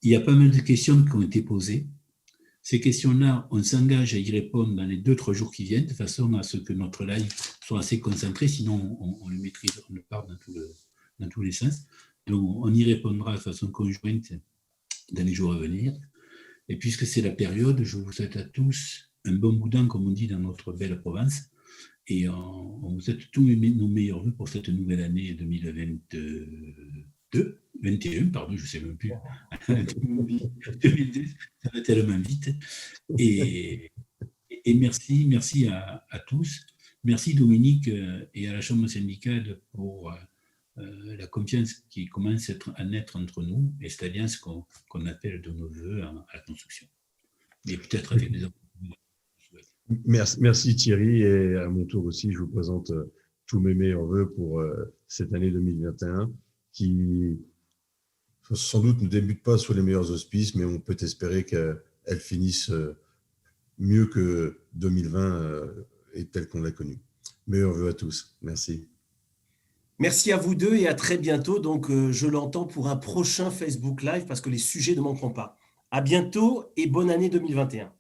Il y a pas mal de questions qui ont été posées. Ces questions-là, on s'engage à y répondre dans les 2-3 jours qui viennent, de façon à ce que notre live soit assez concentré, sinon on le maîtrise, on le part dans tous les sens. Donc, on y répondra de façon conjointe dans les jours à venir. Et puisque c'est la période, je vous souhaite à tous un bon boudin, comme on dit dans notre belle Provence, et on vous souhaite tous nos meilleurs vœux pour cette nouvelle année 2021, pardon, je ne sais même plus. 2002, ça va tellement vite. Et merci à tous. Merci Dominique et à la Chambre syndicale pour la confiance qui commence à naître entre nous et cette alliance qu'on appelle de nos voeux à la construction. Et peut-être avec des
Merci Thierry, et à mon tour aussi, je vous présente tous mes meilleurs voeux pour cette année 2021 qui sans doute ne débute pas sous les meilleurs auspices, mais on peut espérer qu'elle finisse mieux que 2020 et tel qu'on l'a connu. Meilleurs voeux à tous. Merci.
Merci à vous deux et à très bientôt. Donc, je l'entends pour un prochain Facebook Live parce que les sujets ne manqueront pas. À bientôt et bonne année 2021.